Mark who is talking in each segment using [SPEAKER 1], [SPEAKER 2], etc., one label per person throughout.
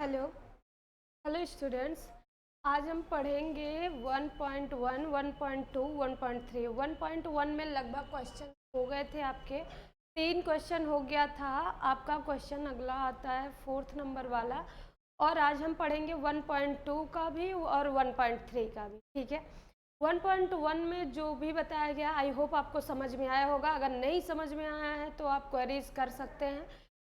[SPEAKER 1] Hello hello students. आज हम पढ़ेंगे 1.1, 1.2, 1.3। 1.1 में लगभग क्वेश्चन हो गए थे आपके, 3 क्वेश्चन हो गया था। आपका क्वेश्चन अगला आता है 4th नंबर वाला, और आज हम पढ़ेंगे 1.2 का भी और 1.3 का भी। ठीक है, 1.1 में जो भी बताया गया आई होप आपको समझ में आया होगा। अगर नहीं समझ में आया है तो आप क्वेरीज कर सकते हैं,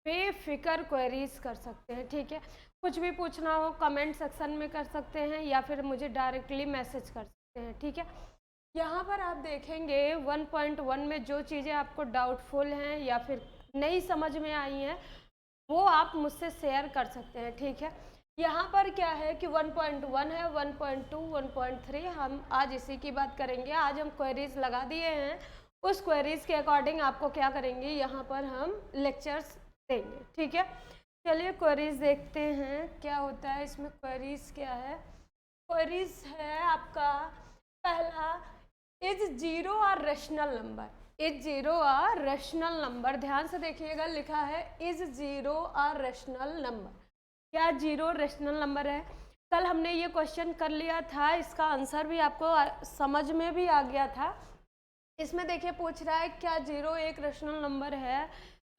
[SPEAKER 1] बेफिक्र क्वेरीज कर सकते हैं। ठीक है, कुछ भी पूछना हो कमेंट सेक्शन में कर सकते हैं या फिर मुझे डायरेक्टली मैसेज कर सकते हैं। ठीक है, यहाँ पर आप देखेंगे 1.1 में जो चीज़ें आपको डाउटफुल हैं या फिर नहीं समझ में आई हैं वो आप मुझसे शेयर कर सकते हैं। ठीक है, यहाँ पर क्या है कि 1.1 है, 1.2, 1.3 हम आज इसी की बात करेंगे। आज हम क्वेरीज लगा दिए हैं, उस क्वेरीज के अकॉर्डिंग आपको क्या करेंगे, यहाँ पर हम लेक्चर्स देंगे। ठीक है, चलिए क्वेरीज देखते हैं क्या होता है इसमें। क्वेरीज क्या है? क्वेरीज है आपका पहला, is zero a rational number. Is zero a rational number, ध्यान से देखिएगा, लिखा है is zero a rational number. क्या जीरो रेशनल नंबर है? कल हमने ये क्वेश्चन कर लिया था, इसका आंसर भी आपको समझ में भी आ गया था। इसमें देखिए पूछ रहा है क्या जीरो एक रेशनल नंबर है,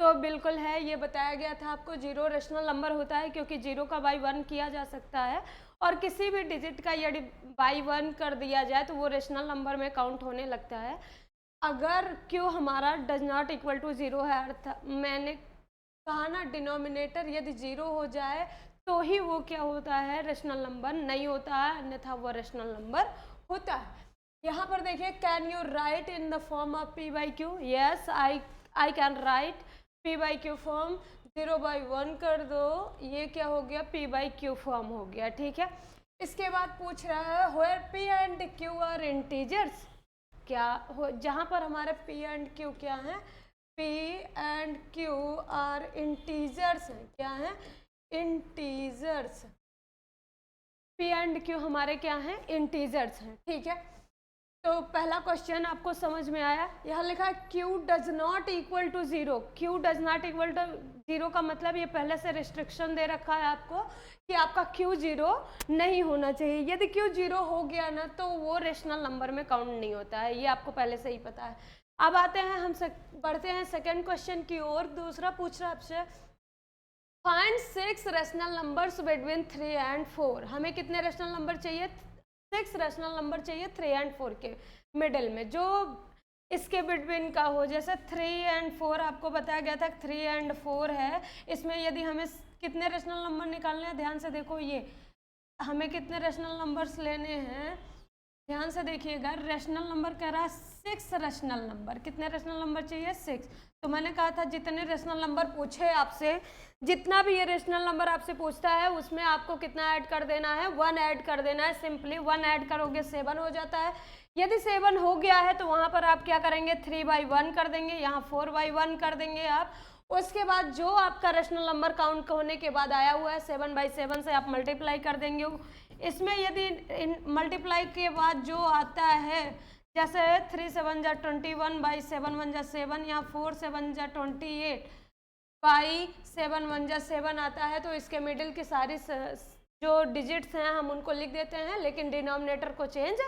[SPEAKER 1] तो बिल्कुल है। ये बताया गया था आपको, जीरो रेशनल नंबर होता है क्योंकि जीरो का बाई 1 किया जा सकता है और किसी भी डिजिट का यदि बाई 1 कर दिया जाए तो वो रेशनल नंबर में काउंट होने लगता है। अगर क्यों हमारा does not equal to zero है, अर्थ मैंने कहा ना डिनोमिनेटर यदि जीरो हो जाए तो ही वो क्या होता है, रेशनल नंबर नहीं होता है, अन्यथा वो रेशनल नंबर होता है। यहाँ पर देखिए, can you right in the form of P by Q? Yes I can write P by Q form. 0/1 कर दो, ये क्या हो गया, पी बाई क्यू फॉर्म हो गया। ठीक है, इसके बाद पूछ रहा है where P and Q R integers. क्या हो, जहाँ पर हमारे पी एंड क्यू क्या है, P and Q R integers हैं। क्या है? इंटीजर्स। पी एंड क्यू हमारे क्या हैं, इंटीजर्स हैं। ठीक है, तो पहला क्वेश्चन आपको समझ में आया। यहाँ लिखा है q does not equal to zero. Q does not equal to zero का मतलब ये पहले से रिस्ट्रिक्शन दे रखा है आपको कि आपका क्यू जीरो नहीं होना चाहिए। यदि क्यू जीरो हो गया ना तो वो रेशनल नंबर में काउंट नहीं होता है, ये आपको पहले से ही पता है। अब आते हैं हम बढ़ते हैं सेकेंड क्वेश्चन की ओर। दूसरा पूछ रहा है आपसे, find 6 rational numbers between 3 and 4। हमें कितने रेशनल नंबर चाहिए? 6 रेशनल नंबर चाहिए 3 एंड 4 के मिडिल में, जो इसके बिटवीन का हो। जैसे 3 एंड 4 आपको बताया गया था, 3 एंड 4 है, इसमें यदि हमें कितने रेशनल नंबर निकालने हैं, ध्यान से देखो, ये हमें कितने रेशनल नंबर्स लेने हैं, ध्यान से देखिएगा। रेशनल नंबर कह रहा है 6 रेशनल नंबर। कितने रेशनल नंबर चाहिए? 6। तो मैंने कहा था जितने रेशनल नंबर पूछे आपसे, जितना भी ये रेशनल नंबर आपसे पूछता है उसमें आपको कितना ऐड कर देना है, 1 ऐड कर देना है। सिंपली 1 ऐड करोगे 7 हो जाता है। यदि 7 हो गया है तो वहाँ पर आप क्या करेंगे, 3/1 कर देंगे, यहाँ 4/1 कर देंगे आप। उसके बाद जो आपका रेशनल नंबर काउंट होने के बाद आया हुआ है 7/7 से आप मल्टीप्लाई कर देंगे। इसमें यदि मल्टीप्लाई के बाद जो आता है, जैसे 3 7 जा 21/7 1 जा 7, यहाँ 4 7 जा 28/7 1 जा 7 आता है। तो इसके मिडिल की सारी जो डिजिट्स हैं हम उनको लिख देते हैं, लेकिन डिनोमिनेटर को चेंज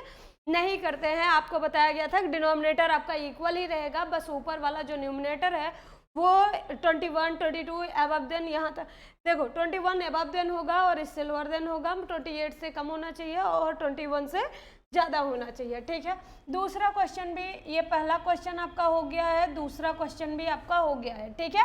[SPEAKER 1] नहीं करते हैं। आपको बताया गया था कि डिनोमिनेटर आपका इक्वल ही रहेगा, बस ऊपर वाला जो न्यूमिनेटर है वो 21 22 अबव देन, यहाँ तक देखो 21 अबव देन होगा और इससे लोअर देन होगा। 28 से कम होना चाहिए और 21 से ज़्यादा होना चाहिए। ठीक है, दूसरा क्वेश्चन भी, ये पहला क्वेश्चन आपका हो गया है, दूसरा क्वेश्चन भी आपका हो गया है। ठीक है,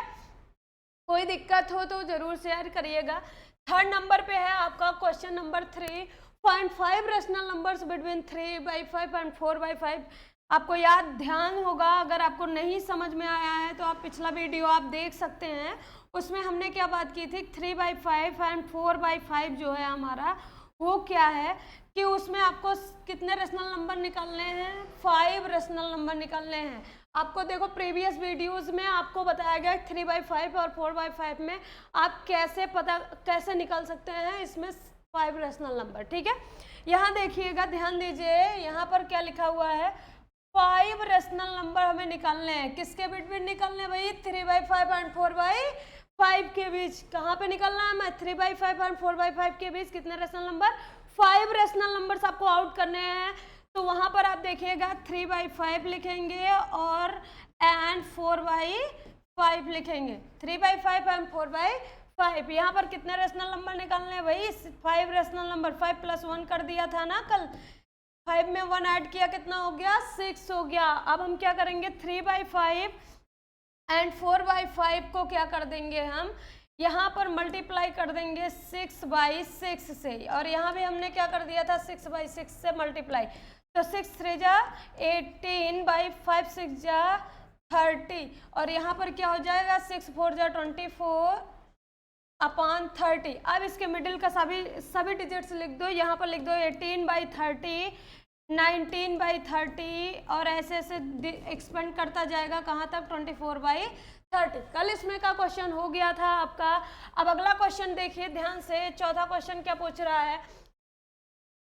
[SPEAKER 1] कोई दिक्कत हो तो जरूर शेयर करिएगा। थर्ड नंबर पे है आपका question number 3.5 rational numbers between 3/5 and 4/5। आपको याद ध्यान होगा, अगर आपको नहीं समझ में आया है तो आप पिछला वीडियो आप देख सकते हैं, उसमें हमने क्या बात की थी, 3/5 एंड 4/5 जो है हमारा, वो क्या है कि उसमें आपको कितने रेशनल नंबर निकालने हैं, 5 रेशनल नंबर निकालने हैं। आपको देखो प्रीवियस वीडियोस में आपको बताया गया 3/5 और 4/5 में आप कैसे निकाल सकते हैं इसमें 5 रेशनल नंबर। ठीक है, यहाँ देखिएगा, ध्यान दीजिए, यहाँ पर क्या लिखा हुआ है, 5 रेशनल नंबर हमें निकालने हैं। किसके बिटवीन निकालने हैं भाई? 3/5 एंड 4/5 5 के बीच। कहाँ पे निकलना है मैं? 3/5 और 4/5 के बीच कितने रेशनल नंबर? 5 रेशनल नंबर्स आपको आउट करने हैं। तो वहां पर आप देखिएगा 3/5 लिखेंगे और एंड 4/5 लिखेंगे। 3/5 एंड 4/5। यहाँ पर कितने रेशनल नंबर निकालने हैं भाई? 5 रेशनल नंबर। 5 + 1 कर दिया था ना कल, 5 में 1 ऐड किया, कितना हो गया? 6 हो गया। अब हम क्या करेंगे? 3/5 एंड 4/5 को क्या कर देंगे हम? यहाँ पर मल्टीप्लाई कर देंगे 6/6 से, और यहाँ भी हमने क्या कर दिया था? 6/6 से मल्टीप्लाई। तो 6 3 जा 18/5 6 जा 30, और यहाँ पर क्या हो जाएगा? 6 4 जा 24/30। अब इसके मिडिल का सभी डिजिट्स लिख दो। यहाँ पर लिख दो 18/30, 19/30, और ऐसे ऐसे एक्सपेंड करता जाएगा कहाँ तक? 24/30। कल इसमें का क्वेश्चन हो गया था आपका। अब अगला क्वेश्चन देखिए ध्यान से। चौथा क्वेश्चन क्या पूछ रहा है?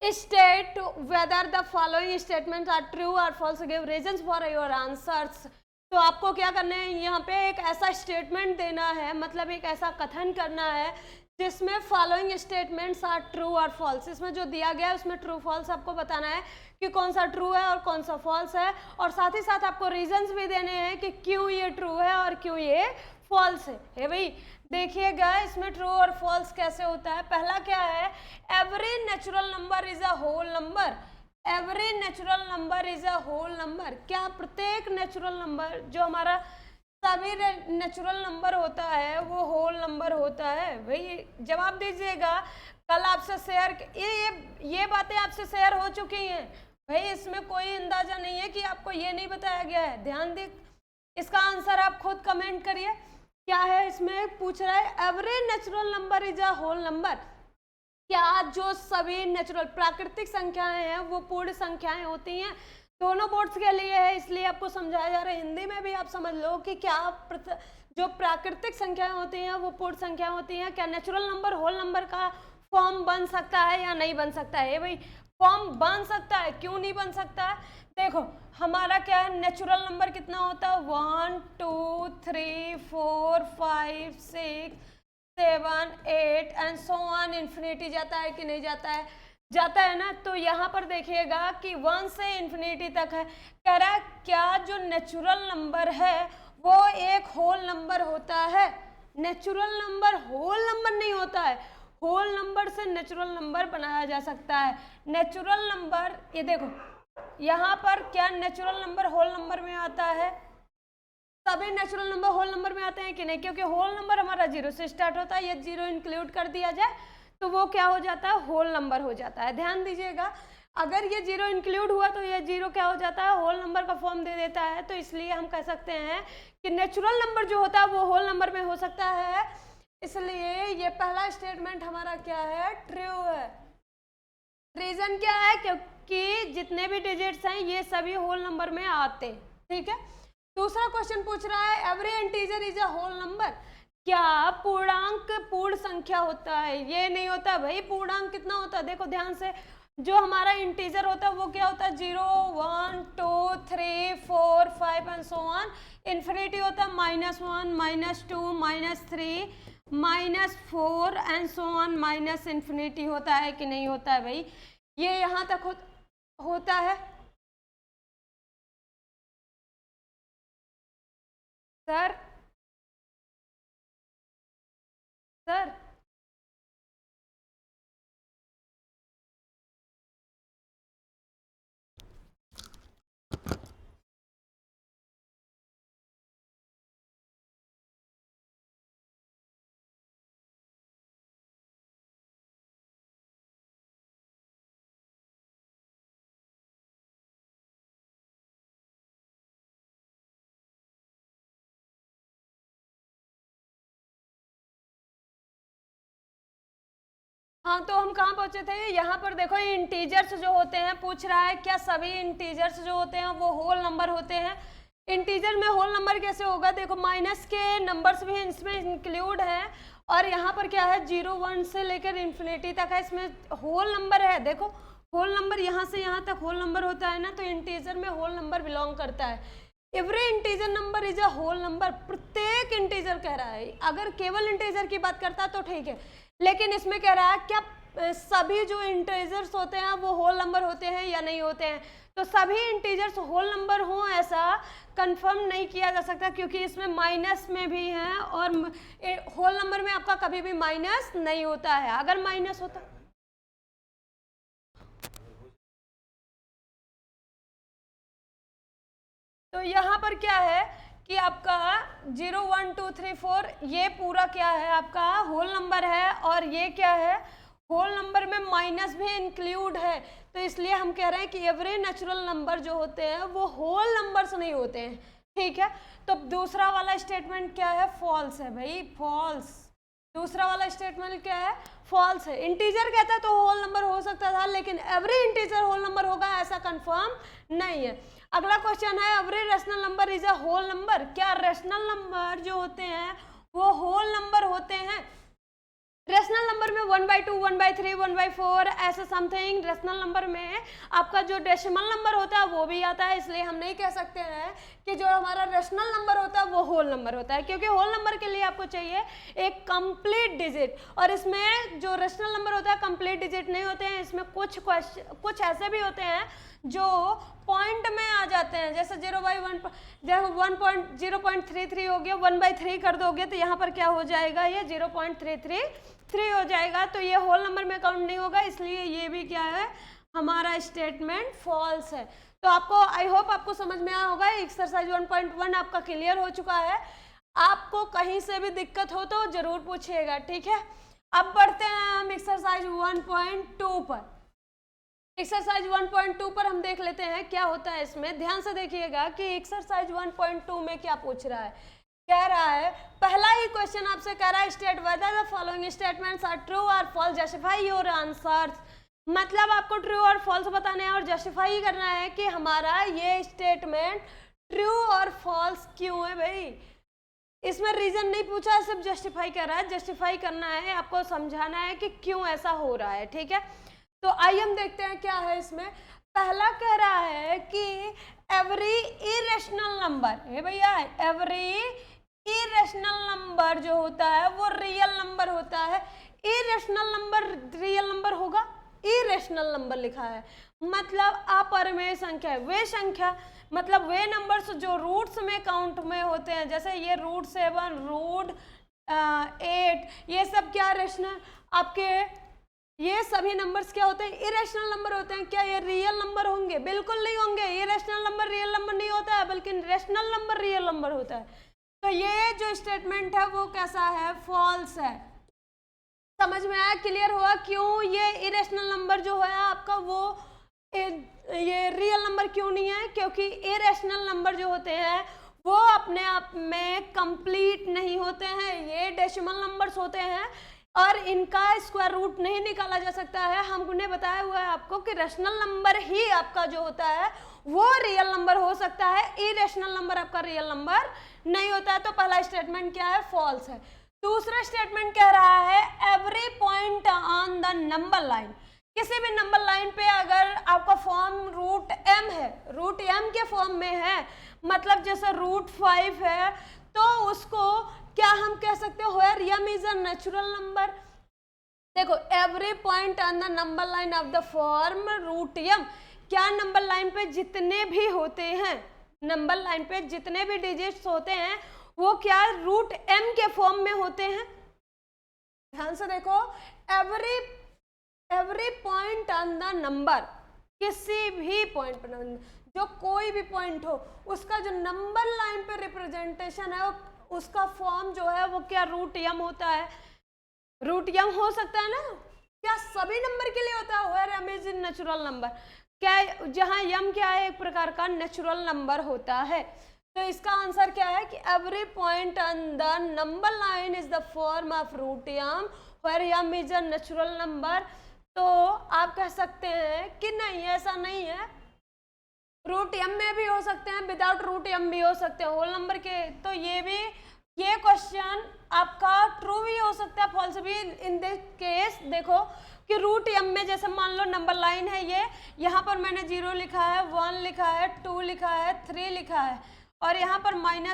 [SPEAKER 1] State whether the following statements are true और false, give reasons for your answers. तो आपको क्या करना है? यहाँ पे एक ऐसा स्टेटमेंट देना है, मतलब एक ऐसा कथन करना है जिसमें फॉलोइंग स्टेटमेंट्स आर ट्रू और फॉल्स। इसमें जो दिया गया है उसमें ट्रू फॉल्स आपको बताना है कि कौन सा ट्रू है और कौन सा फॉल्स है, और साथ ही साथ आपको रीजंस भी देने हैं कि क्यों ये ट्रू है और क्यों ये फॉल्स है भाई। देखिएगा इसमें ट्रू और फॉल्स कैसे होता है। पहला क्या है? Every natural number is a whole number. Every natural number is a whole number. क्या प्रत्येक नेचुरल नंबर, जो हमारा सभी नेचुरल नंबर होता है, वो होल नंबर होता है? भाई जवाब दीजिएगा। कल आपसे शेयर ये बातें आपसे शेयर हो चुकी हैं भाई, इसमें कोई अंदाजा नहीं है कि आपको ये नहीं बताया गया है। ध्यान दे, इसका आंसर आप खुद कमेंट करिए। क्या है इसमें? पूछ रहा है every natural number is a whole number. क्या जो सभी नेचुरल प्राकृतिक संख्याएं हैं वो पूर्ण संख्याएं होती हैं? दोनों बोर्ड्स के लिए है, इसलिए आपको समझाया जा रहा है। हिंदी में भी आप समझ लो कि क्या जो प्राकृतिक संख्याएं होती हैं वो पूर्ण संख्या होती हैं। क्या नेचुरल नंबर होल नंबर का फॉर्म बन सकता है या नहीं बन सकता है? भाई फॉर्म बन सकता है, क्यों नहीं बन सकता? देखो हमारा क्या है, नेचुरल नंबर कितना होता है? 1 2 3 4 5 6 7 8 एंड सो ऑन, इन्फिनिटी जाता है कि नहीं जाता है? जाता है ना। तो यहाँ पर देखिएगा कि 1 से इन्फिनिटी तक है। कह रहा है क्या जो नेचुरल नंबर है वो एक होल नंबर होता है? नेचुरल नंबर होल नंबर नहीं होता है। होल नंबर से नेचुरल नंबर बनाया जा सकता है। नेचुरल नंबर, ये देखो यहाँ पर क्या नेचुरल नंबर होल नंबर में आता है? सभी नेचुरल नंबर होल नंबर में आते हैं कि नहीं? क्योंकि होल नंबर हमारा 0 से स्टार्ट होता है, ये 0 इंक्लूड कर दिया जाए तो वो क्या हो जाता है? होल नंबर हो जाता है। ध्यान दीजिएगा, अगर ये 0 इंक्लूड हुआ तो ये 0 क्या हो जाता है? होल नंबर का फॉर्म दे देता है। तो इसलिए हम कह सकते हैं कि नेचुरल नंबर जो होता है वो होल नंबर में हो सकता है। इसलिए ये पहला स्टेटमेंट हमारा क्या है? ट्रू है। रीजन क्या है? क्योंकि जितने भी डिजिट्स हैं ये सभी होल नंबर में आते हैं। ठीक है। दूसरा क्वेश्चन पूछ रहा है every integer is a whole number. क्या पूर्णांक पूर्ण संख्या होता है? ये नहीं होता भाई। पूर्णांक कितना होता है? देखो ध्यान से, जो हमारा इंटीजर होता है वो क्या होता है? 0 1 2 3 4 5 एंड सो ऑन। इन्फिनिटी होता है -1 -2 -3 -4 and so on, minus infinity होता है कि नहीं होता है भाई? ये यहाँ तक होता है सर। सर हाँ, तो हम कहाँ पहुंचे थे? यहाँ पर देखो इंटीजर्स जो होते हैं, पूछ रहा है क्या सभी इंटीजर्स जो होते हैं वो होल नंबर होते हैं? इंटीजर में होल नंबर कैसे होगा? देखो माइनस के नंबर्स भी इसमें इंक्लूड हैं, और यहाँ पर क्या है 0 1 से लेकर इन्फिनिटी तक है, इसमें होल नंबर है। देखो होल नंबर यहाँ से यहाँ तक होल नंबर होता है ना, तो इंटीजर में होल नंबर बिलोंग करता है। Every integer number is a whole number, प्रत्येक इंटीजर कह रहा है। अगर केवल इंटीजर की बात करता तो ठीक है, लेकिन इसमें कह रहा है क्या सभी जो इंटीजर्स होते हैं वो होल नंबर होते हैं या नहीं होते हैं। तो सभी इंटीजर्स होल नंबर हों ऐसा कंफर्म नहीं किया जा सकता, क्योंकि इसमें माइनस में भी हैं और होल नंबर में आपका कभी भी माइनस नहीं होता है। अगर माइनस होता तो यहाँ पर क्या है कि आपका 0 1 2 3 4 ये पूरा क्या है आपका होल नंबर है, और ये क्या है होल नंबर में माइनस भी इंक्लूड है। तो इसलिए हम कह रहे हैं कि एवरी नेचुरल नंबर जो होते हैं वो होल नंबर्स नहीं होते हैं, ठीक है। तो दूसरा वाला स्टेटमेंट क्या है, फॉल्स है भाई, फॉल्स। दूसरा वाला स्टेटमेंट क्या है, फॉल्स है। इंटीजर कहता है तो होल नंबर हो सकता था, लेकिन एवरी इंटीजर होल नंबर होगा ऐसा कंफर्म नहीं है। अगला क्वेश्चन है, every rational number is a whole number. क्या रेशनल नंबर जो होते हैं वो होल नंबर होते हैं? रेशनल नंबर में 1/2, 1/3, 1/4 ऐसा समथिंग। रेशनल नंबर में आपका जो डेसिमल नंबर होता है वो भी आता है, इसलिए हम नहीं कह सकते हैं कि जो हमारा रेशनल नंबर होता है वो होल नंबर होता है, क्योंकि होल नंबर के लिए आपको चाहिए एक कंप्लीट डिजिट, और इसमें जो रेशनल नंबर होता है कंप्लीट डिजिट नहीं होते हैं। इसमें कुछ ऐसे भी होते हैं जो पॉइंट में आ जाते हैं, जैसे 0/1, जब 0.33 हो गया, 1/3 कर दोगे तो यहाँ पर क्या हो जाएगा, ये 0.333 हो जाएगा। तो ये होल नंबर में काउंट नहीं होगा, इसलिए ये भी क्या है हमारा स्टेटमेंट फॉल्स है। तो आपको आई होप आपको समझ में आया होगा। एक्सरसाइज 1.1 आपका क्लियर हो चुका है। आपको कहीं से भी दिक्कत हो तो जरूर पूछिएगा, ठीक है। अब बढ़ते हैं हम एक्सरसाइज 1.2 पर। एक्सरसाइज 1.2 पर हम देख लेते हैं क्या होता है इसमें। ध्यान से देखिएगा कि एक्सरसाइज 1.2 में क्या पूछ रहा है। कह रहा है, पहला ही क्वेश्चन आपसे कह रहा है, state whether the following statements are true और फॉल्स, जस्टिफाई योर आंसर्स। मतलब आपको ट्रू और फॉल्स बताना है और जस्टिफाई करना है कि हमारा ये स्टेटमेंट ट्रू और फॉल्स क्यों है। भाई इसमें रीजन नहीं पूछा, सिर्फ जस्टिफाई कर रहा है। जस्टिफाई करना है, आपको समझाना है कि क्यों ऐसा हो रहा है, ठीक है। तो आइए हम देखते हैं क्या है इसमें। पहला कह रहा है कि एवरी इरेशनल नंबर, हे भैया एवरी इरेशनल नंबर जो होता है वो रियल नंबर होता है। इरेशनल नंबर रियल नंबर होगा, इरेशनल नंबर लिखा है मतलब अपरिमेय संख्या है। वे संख्या मतलब वे नंबर्स जो रूट्स में काउंट में होते हैं, जैसे ये √7, √8, ये सब क्या रेशनल आपके, ये सभी नंबर्स क्या होते हैं, इरेशनल नंबर होते हैं। क्या ये रियल नंबर होंगे? बिल्कुल नहीं होंगे। इरेशनल नंबर रियल नंबर नहीं होता है, बल्कि रेशनल नंबर रियल नंबर होता है। तो ये जो स्टेटमेंट है वो कैसा है, फॉल्स है। समझ में आया, क्लियर हुआ क्यों ये इरेशनल नंबर जो है आपका वो ये रियल नंबर क्यों नहीं है? क्योंकि इरेशनल नंबर जो होते हैं वो अपने आप में कंप्लीट नहीं होते हैं, ये डेसिमल नंबर्स होते हैं और इनका स्क्वायर रूट नहीं निकाला जा सकता है। हमने बताया हुआ है आपको कि रेशनल नंबर ही आपका जो होता है वो रियल नंबर हो सकता है, इरेशनल नंबर आपका रियल नंबर नहीं होता है। तो पहला स्टेटमेंट क्या है, फॉल्स है। दूसरा स्टेटमेंट कह रहा है every point on the number line, किसी भी नंबर लाइन पे अगर आपका फॉर्म √m है, √m के फॉर्म में है, मतलब जैसे √5 है, तो उसको क्या हम कह सकते हो, where m is a natural number. देखो every point on the number line of the form √m, क्या नंबर लाइन पे जितने भी होते हैं, नंबर लाइन पे जितने भी डिजिट्स होते हैं वो क्या √m के फॉर्म में होते हैं। ध्यान से देखो, every point on the number, किसी भी पॉइंट पर, जो कोई भी पॉइंट हो उसका जो नंबर लाइन पे रिप्रेजेंटेशन है उसका फॉर्म जो है वो क्या √m होता है। √m हो सकता है ना, क्या सभी नंबर के लिए होता है, where m is natural number, क्या जहां m क्या है एक प्रकार का नेचुरल नंबर होता है। तो इसका आंसर क्या है कि every point on the number line is the form of √m where m is a natural number. तो आप कह सकते हैं कि नहीं ऐसा नहीं है, √m में भी हो सकते हैं, विदाउट √m भी हो सकते हैं होल नंबर के। तो ये क्वेश्चन आपका ट्रू भी हो सकता है, फॉल्स भी। इन दिस केस देखो कि √m में जैसे मान लो नंबर लाइन है ये, यहाँ पर मैंने 0 लिखा है, 1 लिखा है, 2 लिखा है, 3 लिखा है, और यहाँ पर -1,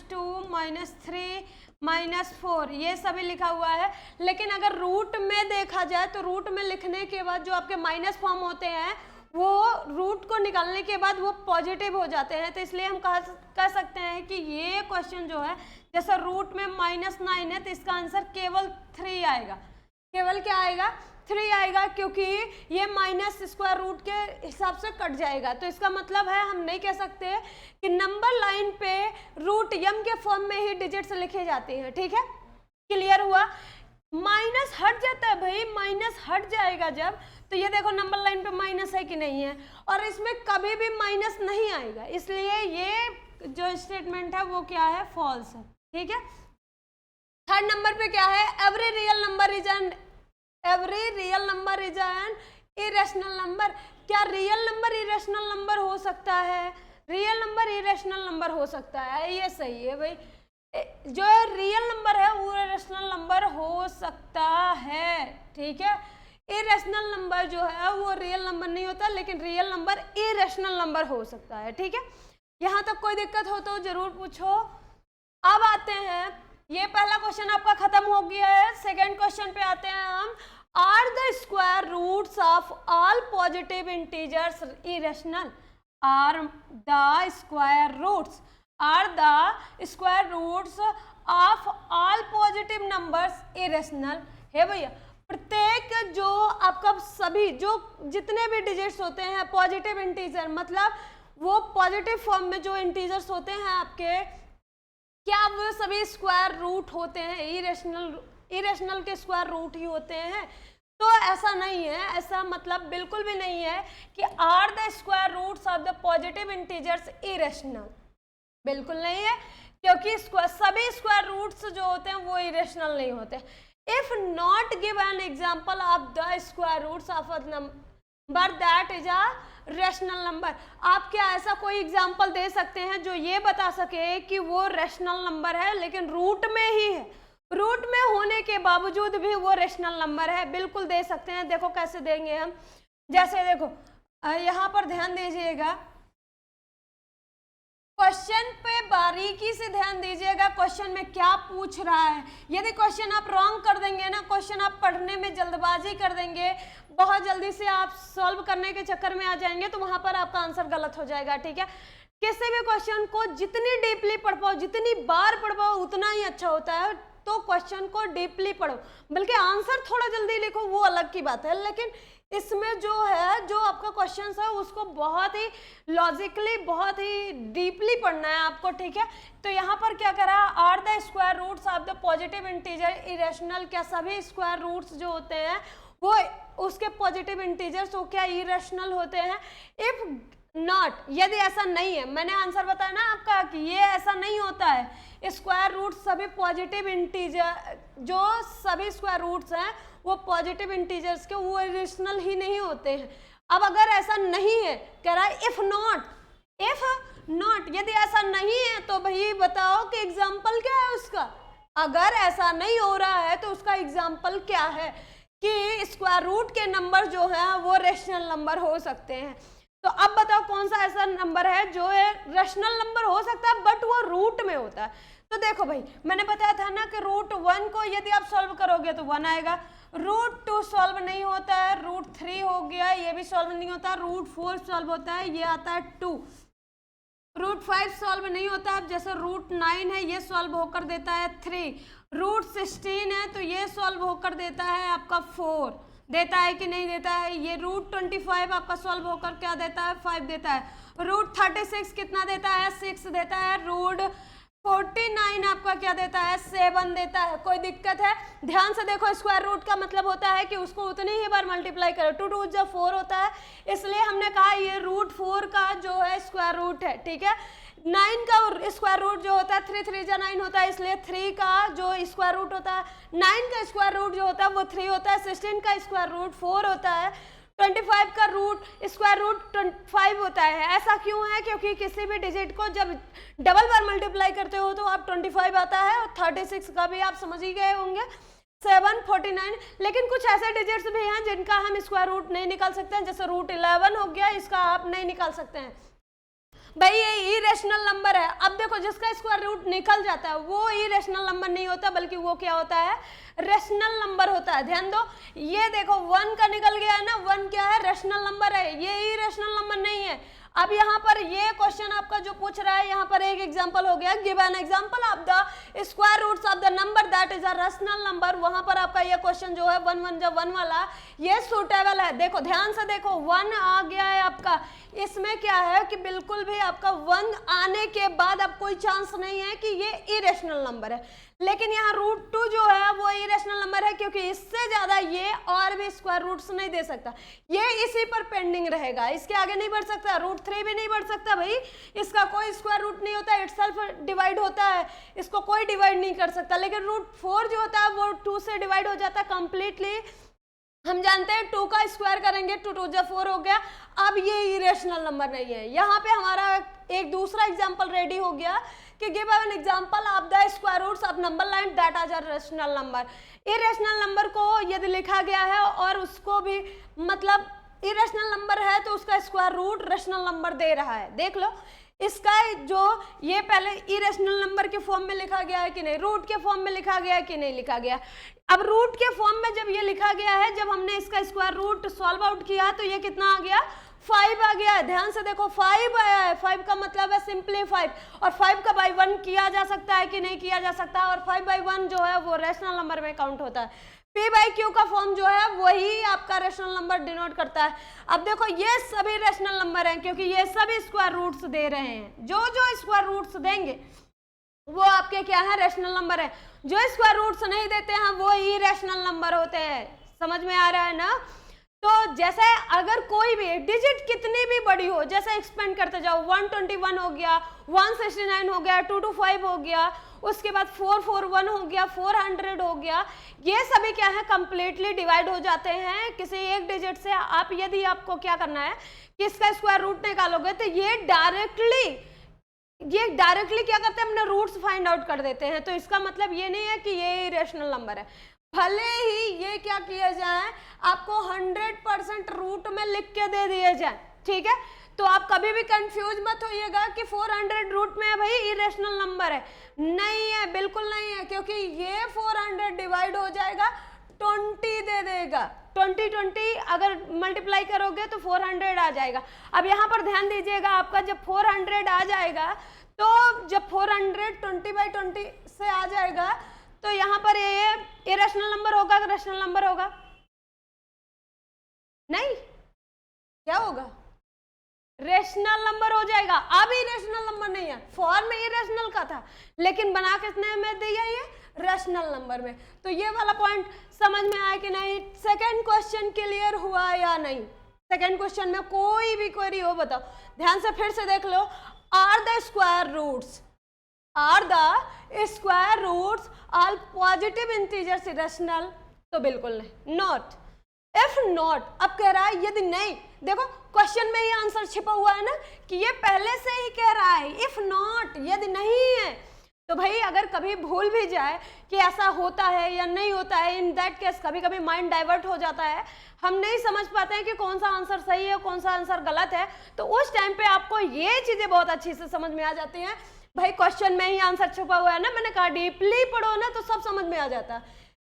[SPEAKER 1] -2, -3, -4 ये सभी लिखा हुआ है। लेकिन अगर रूट में देखा जाए तो रूट में लिखने के बाद जो आपके माइनस फॉर्म होते हैं वो रूट को निकालने के बाद वो पॉजिटिव हो जाते हैं। तो इसलिए हम कह सकते हैं कि ये क्वेश्चन जो है, जैसे रूट में -9 है तो इसका आंसर केवल 3 आएगा। केवल क्या आएगा? 3 आएगा, क्योंकि ये माइनस स्क्वायर रूट के हिसाब से कट जाएगा। तो इसका मतलब है हम नहीं कह सकते कि नंबर लाइन पे रूट यम के फॉर्म में ही डिजिट्स लिखे जाते हैं। ठीक है, क्लियर हुआ? माइनस हट जाता है भाई, माइनस हट जाएगा जब, तो ये देखो नंबर लाइन पे माइनस है कि नहीं है, और इसमें कभी भी माइनस नहीं आएगा। इसलिए ये जो स्टेटमेंट है वो क्या है? फॉल्स है। ठीक है, थर्ड नंबर पे क्या है? Every real number is an irrational number. क्या रियल नंबर इरेशनल नंबर हो सकता है? रियल नंबर इरेशनल नंबर हो सकता है, ये सही है भाई। जो रियल नंबर है वो इरेशनल नंबर हो सकता है। ठीक है, इरेशनल नंबर जो है वो रियल नंबर नहीं होता, लेकिन रियल नंबर इरेशनल नंबर हो सकता है। ठीक है, यहाँ तक कोई दिक्कत हो तो जरूर पूछो। अब आते हैं, ये पहला क्वेश्चन आपका खत्म हो गया है। सेकेंड क्वेश्चन पे आते हैं हम। Are the square roots of all positive integers irrational? Are the square roots of all positive numbers irrational? है भैया, प्रत्येक जो आपका सभी जो जितने भी डिजिट्स होते हैं पॉजिटिव इंटीजर, मतलब वो पॉजिटिव फॉर्म में जो इंटीजर्स होते हैं आपके, क्या वो सभी स्क्वायर रूट होते हैं? इरेशनल के स्क्वायर रूट ही होते हैं? तो ऐसा नहीं है, ऐसा मतलब बिल्कुल भी नहीं है कि are the square roots of the positive integers irrational. बिल्कुल नहीं है, क्योंकि सभी स्क्वायर रूट्स जो होते हैं वो इरेशनल नहीं होते। If not give an example of the square roots of a number that is a rational number. आप क्या ऐसा कोई एग्जाम्पल दे सकते हैं जो ये बता सके कि वो रैशनल नंबर है लेकिन रूट में ही है, रूट में होने के बावजूद भी वो रैशनल नंबर है? बिल्कुल दे सकते हैं। देखो कैसे देंगे हम, जैसे देखो यहाँ पर ध्यान दीजिएगा, क्वेश्चन पे बारीकी से ध्यान दीजिएगा, क्वेश्चन में क्या पूछ रहा है। यदि क्वेश्चन आप रॉन्ग कर देंगे ना, क्वेश्चन आप पढ़ने में जल्दबाजी कर देंगे, बहुत जल्दी से आप सॉल्व करने के चक्कर में आ जाएंगे, तो वहां पर आपका आंसर गलत हो जाएगा। ठीक है, किसी भी क्वेश्चन को जितनी डीपली पढ़ पाओ, जितनी बार पढ़ पाओ, उतना ही अच्छा होता है। तो क्वेश्चन को डीपली पढ़ो, बल्कि आंसर थोड़ा जल्दी लिखो वो अलग की बात है, लेकिन इसमें जो है, जो आपका क्वेश्चन है उसको बहुत ही लॉजिकली, बहुत ही डीपली पढ़ना है आपको। ठीक है, तो यहाँ पर क्या करा? Are the square roots of the positive integer irrational? क्या सभी स्क्वायर रूट्स जो होते हैं वो उसके पॉजिटिव इंटीजर्स वो क्या इरेशनल होते हैं? इफ नॉट, यदि ऐसा नहीं है, मैंने आंसर बताया ना आपका कि ये ऐसा नहीं होता है। स्क्वायर रूट सभी पॉजिटिव इंटीजर, जो सभी स्क्वायर रूट्स हैं वो पॉजिटिव इंटीजर्स के वो इरेशनल ही नहीं होते हैं। अब अगर ऐसा नहीं है, कह रहा है इफ नॉट, यदि ऐसा नहीं है तो भाई बताओ कि एग्जाम्पल क्या है उसका? अगर ऐसा नहीं हो रहा है तो उसका एग्जाम्पल क्या है कि स्क्वायर रूट के नंबर जो है वो रैशनल नंबर हो सकते हैं। तो अब बताओ कौन सा ऐसा नंबर है जो है रैशनल नंबर हो सकता है बट वो रूट में होता है? तो देखो भाई, मैंने बताया था ना कि रूट 1 को यदि आप सॉल्व करोगे तो 1 आएगा, रूट 2 सॉल्व नहीं होता है, रूट 3 हो गया, ये भी सॉल्व नहीं होता, रूट 4 सॉल्व होता है, ये आता है 2, रूट 5 सॉल्व नहीं होता है, जैसे रूट 9 है ये सॉल्व होकर देता है 3, रूट 16 है तो ये सॉल्व होकर देता है आपका 4, देता है कि नहीं देता है? ये रूट 25 आपका सॉल्व होकर क्या देता है? 5 देता है। रूट 36 कितना देता है? 6 देता है। रूट 49 आपका क्या देता है? 7 देता है। कोई दिक्कत है? ध्यान से देखो, स्क्वायर रूट का मतलब होता है कि उसको उतनी ही बार मल्टीप्लाई करो। 2 2 जब 4 होता है, इसलिए हमने कहा ये रूट 4 का जो है स्क्वायर रूट है। ठीक है, 9 का स्क्वायर रूट जो होता है 3 3 जा 9 होता है, इसलिए 3 का जो स्क्वायर रूट होता है, 9 का स्क्वायर रूट जो होता है वो 3 होता है, 16 का स्क्वायर रूट 4 होता है, 25 का स्क्वायर रूट 5 होता है। ऐसा क्यों है? क्योंकि किसी भी डिजिट को जब डबल बार मल्टीप्लाई करते हो तो आप 25 आता है, और 36 का भी आप समझ ही गए होंगे, 7 49। लेकिन कुछ ऐसे डिजिट्स भी हैं जिनका हम स्क्वायर रूट नहीं निकाल सकते हैं, जैसे रूट 11 हो गया, इसका आप नहीं निकाल सकते हैं। भाई ये इरेशनल नंबर है। अब देखो जिसका स्क्वायर रूट निकल जाता है वो इरेशनल नंबर नहीं होता, बल्कि वो क्या होता है, रेशनल नंबर होता है। ध्यान दो, ये देखो 1 का निकल गया है ना, 1 क्या है, रेशनल नंबर है, ये इरेशनल नंबर नहीं है। अब यहाँ पर ये क्वेश्चन आपका जो पूछ रहा है, यहाँ पर एक एग्जांपल हो गया, give an example of the square roots of the number that is a rational number. वहां पर आपका ये क्वेश्चन जो है 1 1 जब 1 वाला, ये सूटेबल है। देखो ध्यान से देखो, 1 आ गया है आपका, इसमें क्या है कि बिल्कुल भी आपका 1 आने के बाद अब कोई चांस नहीं है कि ये इरेशनल नंबर है। लेकिन यहाँ √2 जो है वो इरेशनल नंबर है, क्योंकि इससे ज्यादा ये और भी स्क्वायर रूट्स नहीं दे सकता, ये इसी पर पेंडिंग रहेगा, इसके आगे नहीं बढ़ सकता। √3 भी नहीं बढ़ सकता भाई, इसका कोई स्क्वायर रूट नहीं होता, इटसेल्फ डिवाइड होता है, इसको कोई डिवाइड नहीं कर सकता। लेकिन √4 जो होता है वो 2 से डिवाइड हो जाता है कंप्लीटली। हम जानते हैं 2 का स्क्वायर करेंगे 2 2 4 हो गया। अब ये इरेशनल नंबर नहीं है। यहाँ पे हमारा एक दूसरा एग्जांपल रेडी हो गया कि give an example of the square roots of number line that are rational number. Irrational number को यदि लिखा गया है और उसको भी मतलब इरेशनल नंबर है तो उसका स्क्वायर रूट रेशनल नंबर दे रहा है। देख लो इसका जो ये पहले इरेशनल नंबर के फॉर्म में लिखा गया है कि नहीं, रूट के फॉर्म में लिखा गया है कि नहीं लिखा गया। अब रूट के फॉर्म में जब ये लिखा गया है, जब हमने इसका स्क्वायर रूट सॉल्व आउट किया तो ये कितना आ गया, 5 आ गया है। ध्यान से देखो 5 आया है, 5 का मतलब है सिंपली 5, और 5 का बाई 1 किया जा सकता है कि नहीं किया जा सकता, और 5/1 जो है वो रेशनल नंबर में काउंट होता है। P/Q का फॉर्म जो है वही आपका रेशनल नंबर डिनोट करता है। अब देखो ये सभी रेशनल नंबर हैं क्योंकि ये सभी स्क्वायर रूट्स दे रहे हैं, जो जो स्क्वायर रूट्स देंगे वो आपके क्या है, रेशनल नंबर है। जो स्क्वायर रूट्स नहीं देते हैं वो इरेशनल नंबर होते हैं। समझ में आ रहा है ना। तो जैसे अगर कोई भी डिजिट कितनी भी बड़ी हो, जैसे एक्सपेंड करते जाओ, 121 हो गया, 169 हो गया, 225 हो गया, उसके बाद 441 हो गया, 400 हो गया, ये सभी क्या है, कंप्लीटली डिवाइड हो जाते हैं किसी एक डिजिट से। आप यदि आपको क्या करना है कि इसका स्क्वायर रूट निकालोगे तो ये डायरेक्टली क्या करते हैं, अपने रूट्स फाइंड आउट कर देते हैं। तो इसका मतलब ये नहीं है कि ये इरेशनल नंबर है, भले ही ये क्या किया जाए, आपको 100% रूट में लिख के दे दिए जाए, ठीक है। तो आप कभी भी कंफ्यूज मत होइएगा कि 400 रूट में है भाई, इरेशनल नंबर है, नहीं है, बिल्कुल नहीं है, क्योंकि ये 400 डिवाइड हो जाएगा 20 दे देगा, 20 अगर मल्टीप्लाई करोगे तो 400 आ जाएगा। अब यहाँ पर ध्यान दीजिएगा, आपका जब 400 आ जाएगा, तो जब 400 20/20 से आ जाएगा तो यहाँ पर ये इरेशनल नंबर होगा कि रेशनल नंबर होगा, नहीं, क्या होगा, रेशनल नंबर हो जाएगा। अब इरेशनल नंबर नहीं है, फॉर्म में इरेशनल का था लेकिन बना कितने में दिया, ये रेशनल नंबर में। तो ये वाला पॉइंट समझ में आया कि नहीं। सेकंड क्वेश्चन क्लियर हुआ या नहीं। सेकंड क्वेश्चन में कोई भी क्वेरी हो बताओ, ध्यान से फिर से देख लो। Are the square roots all positive integers irrational, तो बिल्कुल नहीं, नॉट। इफ नॉट, अब कह रहा है यदि नहीं, देखो क्वेश्चन में ही आंसर छिपा हुआ है ना कि ये पहले से ही कह रहा है इफ नॉट, यदि नहीं है। तो भाई अगर कभी भूल भी जाए कि ऐसा होता है या नहीं होता है, इन दैट केस कभी कभी माइंड डाइवर्ट हो जाता है, हम नहीं समझ पाते हैं कि कौन सा आंसर सही है कौन सा आंसर गलत है। तो उस टाइम पे आपको ये चीजें बहुत अच्छी से समझ में आ जाती हैं। भाई क्वेश्चन में ही आंसर छुपा हुआ है ना, मैंने कहा डीपली पढ़ो ना तो सब समझ में आ जाता है।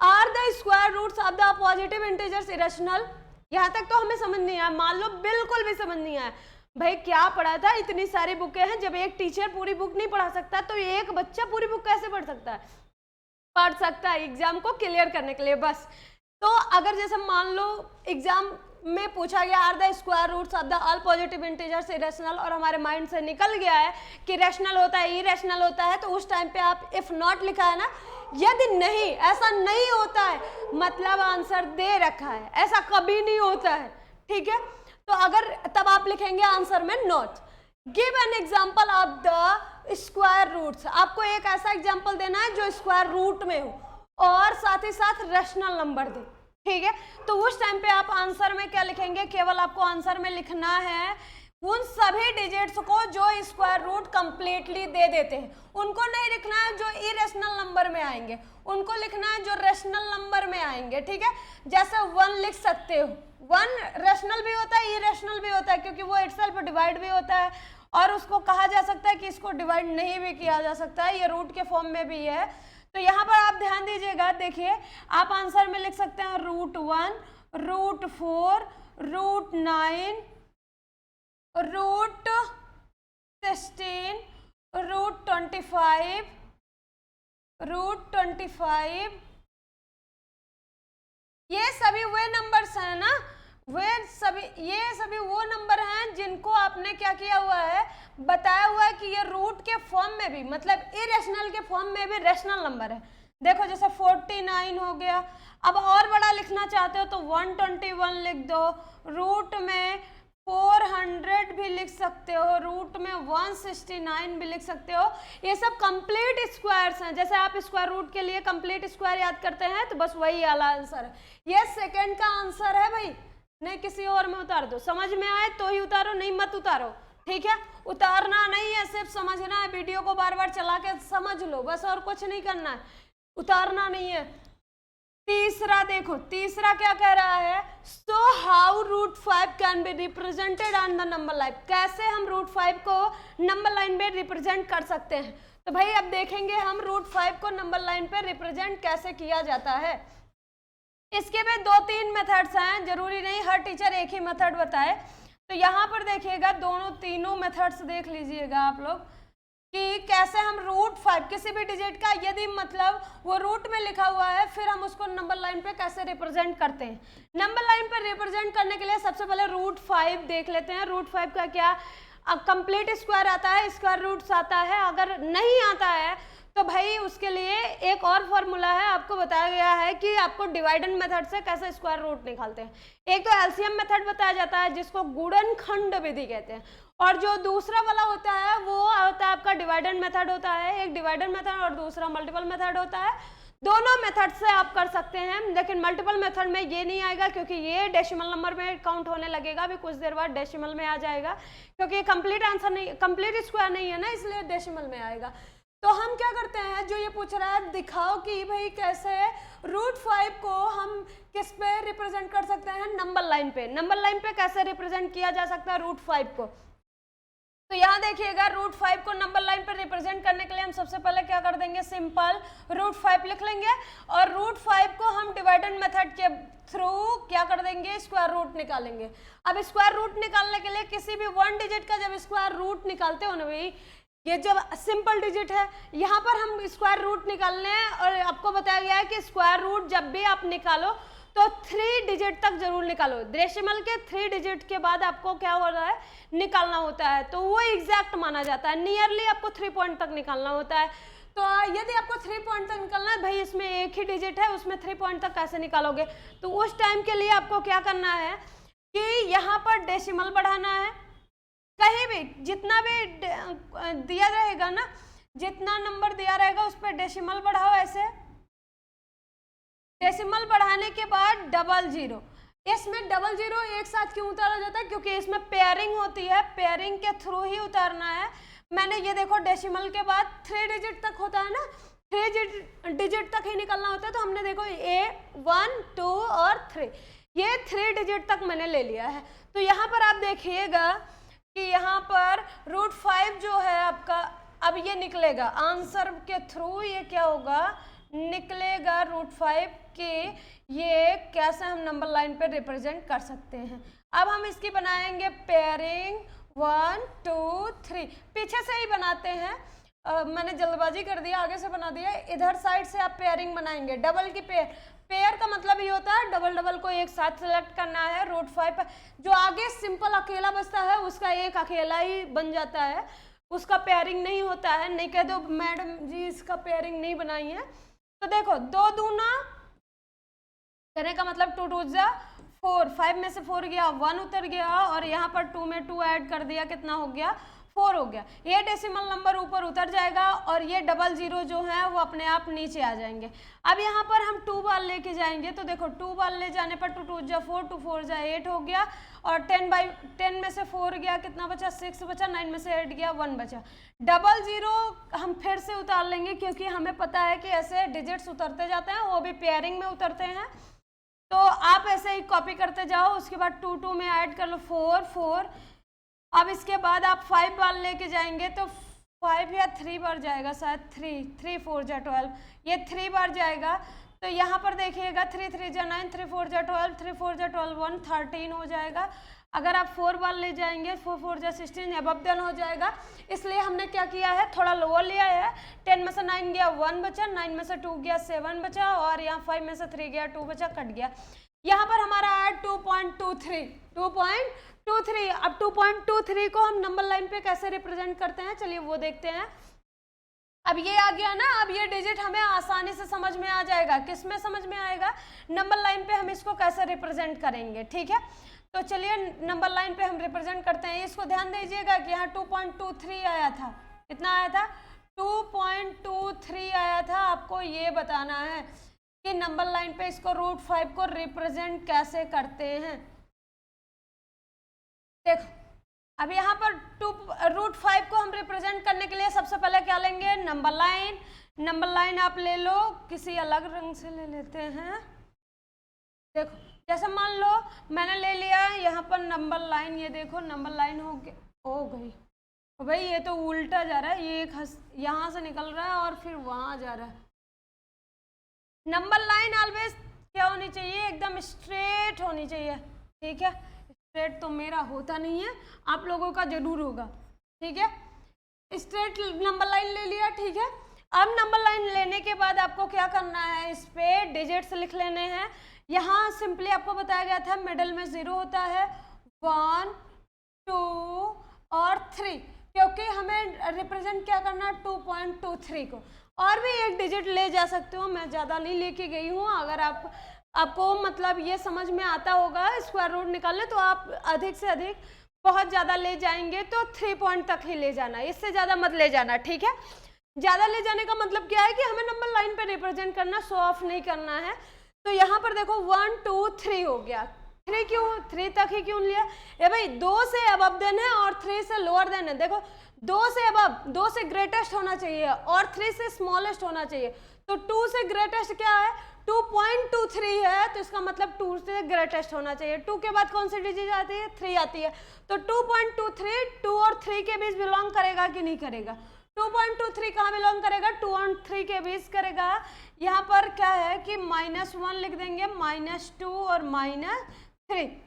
[SPEAKER 1] Are the square roots of the positive integers irrational, यहाँ तक तो हमें समझ नहीं आया, मान लो बिल्कुल भी समझ नहीं आया। भाई क्या पढ़ा था, इतनी सारी बुकें हैं, जब एक टीचर पूरी बुक नहीं पढ़ा सकता तो एक बच्चा पूरी बुक कैसे पढ़ सकता है, पढ़ सकता है एग्जाम को क्लियर करने के लिए बस। तो अगर जैसे मान लो एग्जाम में पूछा गया are the square roots of the all positive integers irrational, और हमारे माइंड से निकल गया है कि रैशनल होता है इरेशनल होता है, तो उस टाइम पे आप इफ नॉट लिखा है ना, यदि नहीं, ऐसा नहीं होता है, मतलब आंसर दे रखा है, ऐसा कभी नहीं होता है, ठीक है। तो अगर तब आप लिखेंगे आंसर में not. Give an example of the square roots, आपको एक ऐसा एग्जांपल देना है जो स्क्वायर रूट में हो और साथ ही साथ रैशनल नंबर दे, ठीक है। तो उस टाइम पे आप आंसर में क्या लिखेंगे, केवल आपको आंसर में लिखना है उन सभी डिजिट्स को जो स्क्वायर रूट कंप्लीटली दे देते हैं, उनको नहीं लिखना है जो इरेशनल नंबर में आएंगे, उनको लिखना है जो रेशनल नंबर में आएंगे, ठीक है। जैसे 1 लिख सकते हो, 1 रेशनल भी होता है इरेशनल भी होता है, क्योंकि वो इटसेल्फ डिवाइड भी होता है और उसको कहा जा सकता है कि इसको डिवाइड नहीं भी किया जा सकता है, ये रूट के फॉर्म में भी है। तो यहाँ पर आप ध्यान दीजिएगा, देखिए आप आंसर में लिख सकते हैं √1, √4, √9, √16, √25, √25। ये सभी वे नंबर्स हैं ना, ये सभी वो नंबर हैं जिनको आपने क्या किया हुआ है, बताया हुआ है कि ये रूट के फॉर्म में भी, मतलब इरेशनल के फॉर्म में भी रेशनल नंबर है। देखो जैसे 49 हो गया। अब और बड़ा लिखना चाहते हो तो 121 लिख दो, रूट में 400 भी लिख सकते हो, रूट में 169 भी लिख सकते हो। ये सब कंप्लीट स्क्वायर्स हैं। जैसे आप स्क्वायर रूट के लिए कंप्लीट स्क्वायर याद करते हैं तो बस वही वाला आंसर है। ये सेकंड का आंसर है भाई, नहीं किसी और में उतार दो, समझ में आए तो ही उतारो, नहीं मत उतारो, ठीक है। उतारना नहीं है, सिर्फ समझना है, वीडियो को बार बार चला के समझ लो बस, और कुछ नहीं करना है, उतारना नहीं है। तीसरा देखो, तीसरा क्या कह रहा है, so how √5 can be represented on the number line. कैसे हम √5 को नंबर लाइन में रिप्रेजेंट कर सकते हैं। तो भाई अब देखेंगे हम √5 को नंबर लाइन पे रिप्रेजेंट कैसे किया जाता है। इसके में 2-3 मेथड्स हैं, जरूरी नहीं हर टीचर एक ही मेथड बताए। तो यहाँ पर देखिएगा तीनों मेथड्स देख लीजिएगा आप लोग कि कैसे हम √5 किसी भी डिजिट का, यदि मतलब वो रूट में लिखा हुआ है, फिर हम उसको नंबर लाइन पे कैसे रिप्रेजेंट करते हैं। नंबर लाइन पे रिप्रेजेंट करने के लिए सबसे पहले √5 देख लेते हैं। √5 का क्या, कंप्लीट स्क्वायर आता है, स्क्वायर रूट्स आता है। अगर नहीं आता है तो भाई उसके लिए एक और फॉर्मूला है, आपको बताया गया है कि आपको डिवाइडेड मेथड से कैसे स्क्वायर रूट निकालते हैं। एक तो एलसीएम मेथड बताया जाता है जिसको गुणनखंड विधि कहते हैं, और जो दूसरा वाला होता है वो होता है आपका डिवाइडेड मेथड होता है। एक डिवाइडेड मेथड और दूसरा मल्टीपल मेथड होता है। दोनों मेथड से आप कर सकते हैं, लेकिन मल्टीपल मेथड में ये नहीं आएगा क्योंकि ये डेसिमल नंबर में काउंट होने लगेगा, अभी कुछ देर बाद डेसिमल में आ जाएगा, क्योंकि कंप्लीट आंसर नहीं, कंप्लीट स्क्वायर नहीं है ना, इसलिए डेसिमल में आएगा। तो हम क्या करते हैं, जो ये पूछ रहा है दिखाओ कि भाई कैसे √5 को हम किस पे रिप्रेजेंट कर सकते हैं, नंबर लाइन पे। नंबर लाइन पे कैसे रिप्रेजेंट किया जा सकता है √5 को। तो यहाँ देखिएगा √5 को नंबर लाइन पर रिप्रेजेंट करने के लिए हम सबसे पहले क्या कर देंगे, सिंपल √5 लिख लेंगे, और √5 को हम डिवाइडेड मेथड के थ्रू क्या कर देंगे, स्क्वायर रूट निकालेंगे। अब स्क्वायर रूट निकालने के लिए किसी भी 1 डिजिट का जब स्क्वायर रूट निकालते हो ना भाई, ये जब सिंपल डिजिट है, यहाँ पर हम स्क्वायर रूट निकालने हैं, और आपको बताया गया है कि स्क्वायर रूट जब भी आप निकालो तो 3 डिजिट तक जरूर निकालो। डेसिमल के 3 डिजिट के बाद आपको क्या हो रहा है, निकालना होता है, तो वो एग्जैक्ट माना जाता है। नियरली आपको 3 पॉइंट तक निकालना होता है। तो यदि आपको 3 पॉइंट तक निकालना है, भाई इसमें एक ही डिजिट है, उसमें 3 पॉइंट तक कैसे निकालोगे, तो उस टाइम के लिए आपको क्या करना है कि यहाँ पर डेसिमल बढ़ाना है। कहीं भी जितना भी दिया रहेगा ना, जितना नंबर दिया रहेगा उस पर डेसिमल बढ़ाओ। ऐसे डेसिमल बढ़ाने के बाद 00, इसमें 00 एक साथ क्यों उतारा जाता है, क्योंकि इसमें पेयरिंग होती है, पेयरिंग के थ्रू ही उतारना है। मैंने ये देखो डेसिमल के बाद 3 डिजिट तक होता है ना, 3 डिजिट तक ही निकलना होता है, तो हमने देखो 1, 2 और 3, ये 3 डिजिट तक मैंने ले लिया है। तो यहाँ पर आप देखिएगा कि यहाँ पर √5 जो है आपका, अब ये निकलेगा आंसर के थ्रू, ये क्या होगा, निकलेगा √5 के, ये कैसे हम नंबर लाइन पे रिप्रेजेंट कर सकते हैं। अब हम इसकी बनाएंगे पेयरिंग 1, 2, 3, पीछे से ही बनाते हैं, मैंने जल्दबाजी कर दिया, आगे से बना दिया। इधर साइड से आप पेयरिंग बनाएंगे, डबल की पेयर का मतलब ये होता है डबल डबल को एक साथ सेलेक्ट करना है। √5 पर जो आगे सिंपल अकेला बचता है उसका एक अकेला ही बन जाता है, उसका पेयरिंग नहीं होता है। नहीं कह दो मैडम जी इसका पेयरिंग नहीं बनाई है, तो देखो 2 दूना कहने का मतलब 2 2 जा 4, 5 में से 4 गया, 1 उतर गया, और यहाँ पर 2 में 2 ऐड कर दिया, कितना हो गया, 4 हो गया। ये डेसिमल नंबर ऊपर उतर जाएगा और ये 00 जो है वो अपने आप नीचे आ जाएंगे। अब यहाँ पर हम 2 बार लेके जाएंगे, तो देखो 2 बार ले जाने पर 2 2 जा 4, 2 4 जा 8 हो गया, और 10 में से 4 गया, कितना बचा, 6 बचा, 9 में से 8 गया, 1 बचा। 00 हम फिर से उतार लेंगे क्योंकि हमें पता है कि ऐसे डिजिट्स उतरते जाते हैं, वो भी पेयरिंग में उतरते हैं, तो आप ऐसे ही कॉपी करते जाओ। उसके बाद 2 2 में ऐड कर लो 4 4, अब इसके बाद आप 5 बार लेके जाएंगे तो 5 या 3 बार जाएगा, शायद 3 4 जा 12, ये 3 बार जाएगा। तो यहाँ पर देखिएगा 3 3 जा 9, 3 4 जा 12, 3 4 जा 12 1 13 हो जाएगा। अगर आप 4 बार ले जाएंगे 4 4 जा 16, अबव 10 हो जाएगा। इसलिए हमने क्या किया है, थोड़ा लोअर लिया है। 10 में से 9 गया 1 बचा, 9 में से 2 गया 7 बचा, और यहाँ 5 में से 3 गया 2 बचा, कट गया। यहाँ पर हमारा आया 2.23। अब 2.23 को हम नंबर लाइन पे कैसे रिप्रेजेंट करते हैं, चलिए वो देखते हैं। अब ये आ गया ना, अब ये डिजिट हमें आसानी से समझ में आ जाएगा। किस में समझ में आएगा, नंबर लाइन पे हम इसको कैसे रिप्रेजेंट करेंगे, ठीक है। तो चलिए नंबर लाइन पे हम रिप्रेजेंट करते हैं। इसको ध्यान दीजिएगा कि यहाँ 2.23 आया था। कितना आया था, 2.23 आया था। आपको ये बताना है कि नंबर लाइन पे इसको √5 को रिप्रेजेंट कैसे करते हैं। देखो अब यहाँ पर √5 को हम रिप्रेजेंट करने के लिए सबसे पहले क्या लेंगे, नंबर लाइन। नंबर लाइन आप ले लो, किसी अलग रंग से ले लेते हैं। देखो जैसे मान लो मैंने ले लिया यहाँ पर नंबर लाइन, ये देखो नंबर लाइन हो गई। भाई ये तो उल्टा जा रहा है, ये एक यहाँ से निकल रहा है और फिर वहाँ जा रहा है। नंबर लाइन ऑलवेज क्या होनी चाहिए, एकदम स्ट्रेट होनी चाहिए, ठीक है। स्ट्रेट तो मेरा होता नहीं है, आप लोगों का जरूर होगा, ठीक है। स्ट्रेट नंबर लाइन ले लिया, ठीक है। अब नंबर लाइन लेने के बाद आपको क्या करना है, इस पे डिजिट्स लिख लेने हैं। यहाँ सिंपली आपको बताया गया था मिडल में 0 होता है, 1 2 और 3, क्योंकि हमें रिप्रेजेंट क्या करना है 2.23 को। और भी एक डिजिट ले जा सकते हो, मैं ज़्यादा नहीं लेके गई हूँ। अगर आपको मतलब ये समझ में आता होगा स्क्वायर रूट निकालने, तो आप अधिक से अधिक बहुत ज़्यादा ले जाएंगे तो 3 पॉइंट तक ही ले जाना, इससे ज़्यादा मत ले जाना, ठीक है। ज़्यादा ले जाने का मतलब क्या है कि हमें नंबर लाइन पे रिप्रेजेंट करना, शो ऑफ नहीं करना है। तो यहाँ पर देखो 1 2 3 हो गया। 3 क्यों, 3 तक ही क्यों लिया, ये भाई 2 से अबव देन है और 3 से लोअर देन है। देखो 2 से अबव, 2 से ग्रेटेस्ट होना चाहिए और 3 से स्मॉलेस्ट होना चाहिए। तो 2 से ग्रेटेस्ट क्या है, 2.23 है, तो इसका मतलब 2 से ग्रेटेस्ट होना चाहिए। 2 के बाद कौन सी डिजिट आती है, 3 आती है। तो 2.23 2 और 3 के बीच बिलोंग करेगा कि नहीं करेगा, 2.23 कहाँ बिलोंग करेगा, 2 और 3 के बीच करेगा। यहाँ पर क्या है कि -1 लिख देंगे, -2 और -3।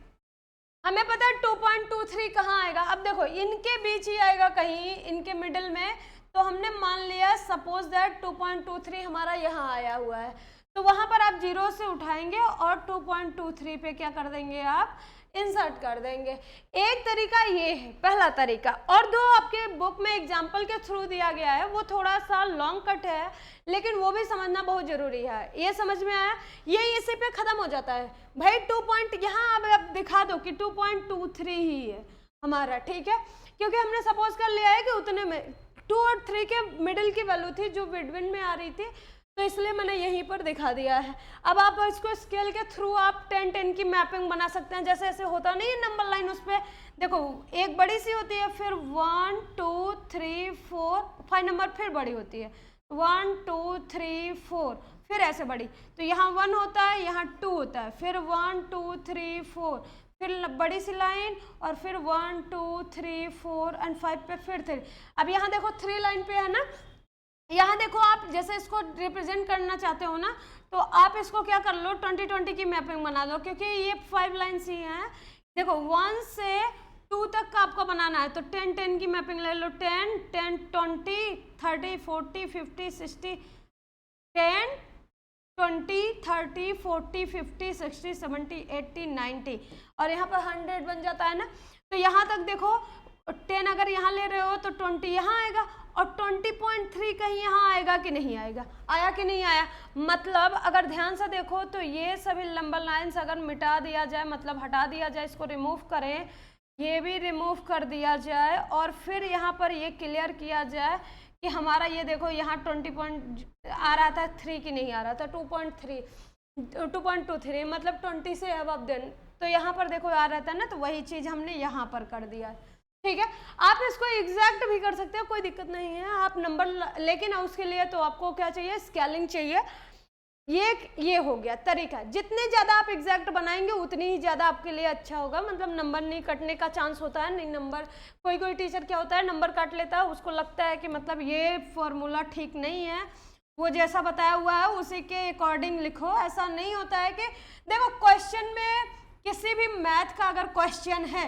[SPEAKER 1] हमें पता है 2.23 कहाँ आएगा। अब देखो इनके बीच ही आएगा कहीं, इनके मिडिल में। तो हमने मान लिया सपोज दैट 2.23 हमारा यहाँ आया हुआ है, तो वहाँ पर आप 0 से उठाएंगे और 2.23 पे क्या कर देंगे, आप इंसर्ट कर देंगे। एक तरीका ये है, पहला तरीका। और दो आपके बुक में एग्जाम्पल के थ्रू दिया गया है, वो थोड़ा सा लॉन्ग कट है, लेकिन वो भी समझना बहुत जरूरी है। ये समझ में आया, ये इसी पे खत्म हो जाता है भाई। 2 पॉइंट यहाँ अब आप दिखा दो कि 2.23 ही है हमारा, ठीक है, क्योंकि हमने सपोज कर लिया है कि उतने में 2 और 3 के मिडिल की वैल्यू थी जो बिटवीन में आ रही थी, तो इसलिए मैंने यहीं पर दिखा दिया है। अब आप इसको स्केल के थ्रू आप 10 10 की मैपिंग बना सकते हैं। जैसे ऐसे होता नहीं है नंबर लाइन, उस पर देखो एक बड़ी सी होती है, फिर 1 2 3 4 5 नंबर फिर बड़ी होती है, 1 2 3 4 फिर ऐसे बड़ी। तो यहाँ 1 होता है, यहाँ 2 होता है, फिर 1 2 3 4 फिर बड़ी सी लाइन, और फिर 1 2 3 4 एंड 5 पे फिर 3। अब यहाँ देखो 3 लाइन पे है ना, यहाँ देखो आप जैसे इसको रिप्रेजेंट करना चाहते हो ना, तो आप इसको क्या कर लो, 20 20 की मैपिंग बना दो, क्योंकि ये 5 लाइन्स ही हैं। देखो 1 से 2 तक का आपको बनाना है, तो 10 10 की मैपिंग ले लो, 10 10 20 30 40 50 60 10 20 30 40 50 60 70 80 90, और यहाँ पर 100 बन जाता है ना। तो यहाँ तक देखो 10 अगर यहाँ ले रहे हो तो 20 यहाँ आएगा, और 20.3 कहीं यहाँ आएगा कि नहीं आएगा, आया कि नहीं आया। मतलब अगर ध्यान से देखो तो ये सभी नंबर लाइन्स अगर मिटा दिया जाए, मतलब हटा दिया जाए, इसको रिमूव करें, ये भी रिमूव कर दिया जाए, और फिर यहाँ पर ये क्लियर किया जाए कि हमारा ये देखो यहाँ 20 पॉइंट आ रहा था, 3 की नहीं आ रहा था, 2.23 मतलब 20 से अबव देन, तो यहाँ पर देखो आ रहा था ना, तो वही चीज़ हमने यहाँ पर कर दिया, ठीक है। आप इसको एग्जैक्ट भी कर सकते हो, कोई दिक्कत नहीं है। आप नंबर, लेकिन उसके लिए तो आपको क्या चाहिए, स्केलिंग चाहिए। ये हो गया तरीका। जितने ज़्यादा आप एग्जैक्ट बनाएंगे उतनी ही ज़्यादा आपके लिए अच्छा होगा, मतलब नंबर नहीं कटने का चांस होता है। नहीं नंबर, कोई टीचर क्या होता है नंबर काट लेता है, उसको लगता है कि मतलब ये फॉर्मूला ठीक नहीं है, वो जैसा बताया हुआ है उसी के अकॉर्डिंग लिखो। ऐसा नहीं होता है कि देखो क्वेश्चन में किसी भी मैथ का अगर क्वेश्चन है,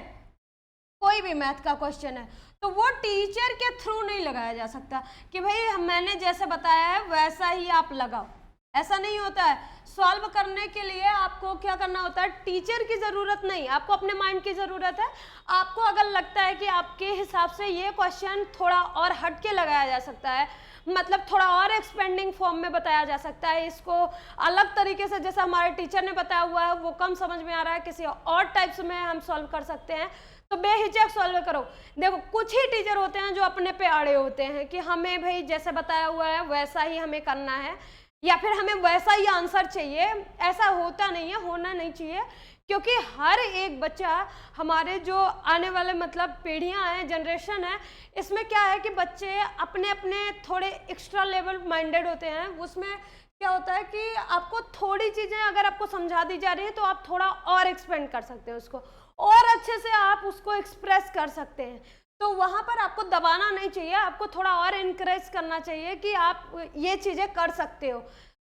[SPEAKER 1] कोई भी मैथ का क्वेश्चन है, तो वो टीचर के थ्रू नहीं लगाया जा सकता कि भाई मैंने जैसे बताया है वैसा ही आप लगाओ, ऐसा नहीं होता है। सॉल्व करने के लिए आपको क्या करना होता है, टीचर की ज़रूरत नहीं, आपको अपने माइंड की ज़रूरत है। आपको अगर लगता है कि आपके हिसाब से ये क्वेश्चन थोड़ा और हट के लगाया जा सकता है, मतलब थोड़ा और एक्सपेंडिंग फॉर्म में बताया जा सकता है, इसको अलग तरीके से जैसा हमारे टीचर ने बताया हुआ है वो कम समझ में आ रहा है, किसी और टाइप्स में हम सॉल्व कर सकते हैं, तो बेहिचक सॉल्व करो। देखो कुछ ही टीचर होते हैं जो अपने पे अड़े होते हैं कि हमें भाई जैसे बताया हुआ है वैसा ही हमें करना है, या फिर हमें वैसा ही आंसर चाहिए। ऐसा होता नहीं है, होना नहीं चाहिए, क्योंकि हर एक बच्चा, हमारे जो आने वाले मतलब पीढ़ियां हैं, जनरेशन है, इसमें क्या है कि बच्चे अपने अपने थोड़े एक्स्ट्रा लेवल माइंडेड होते हैं। उसमें क्या होता है कि आपको थोड़ी चीज़ें अगर आपको समझा दी जा रही है तो आप थोड़ा और एक्सपेंड कर सकते हैं उसको, और अच्छे से आप उसको एक्सप्रेस कर सकते हैं। तो वहाँ पर आपको दबाना नहीं चाहिए, आपको थोड़ा और इनकरेज करना चाहिए कि आप ये चीज़ें कर सकते हो।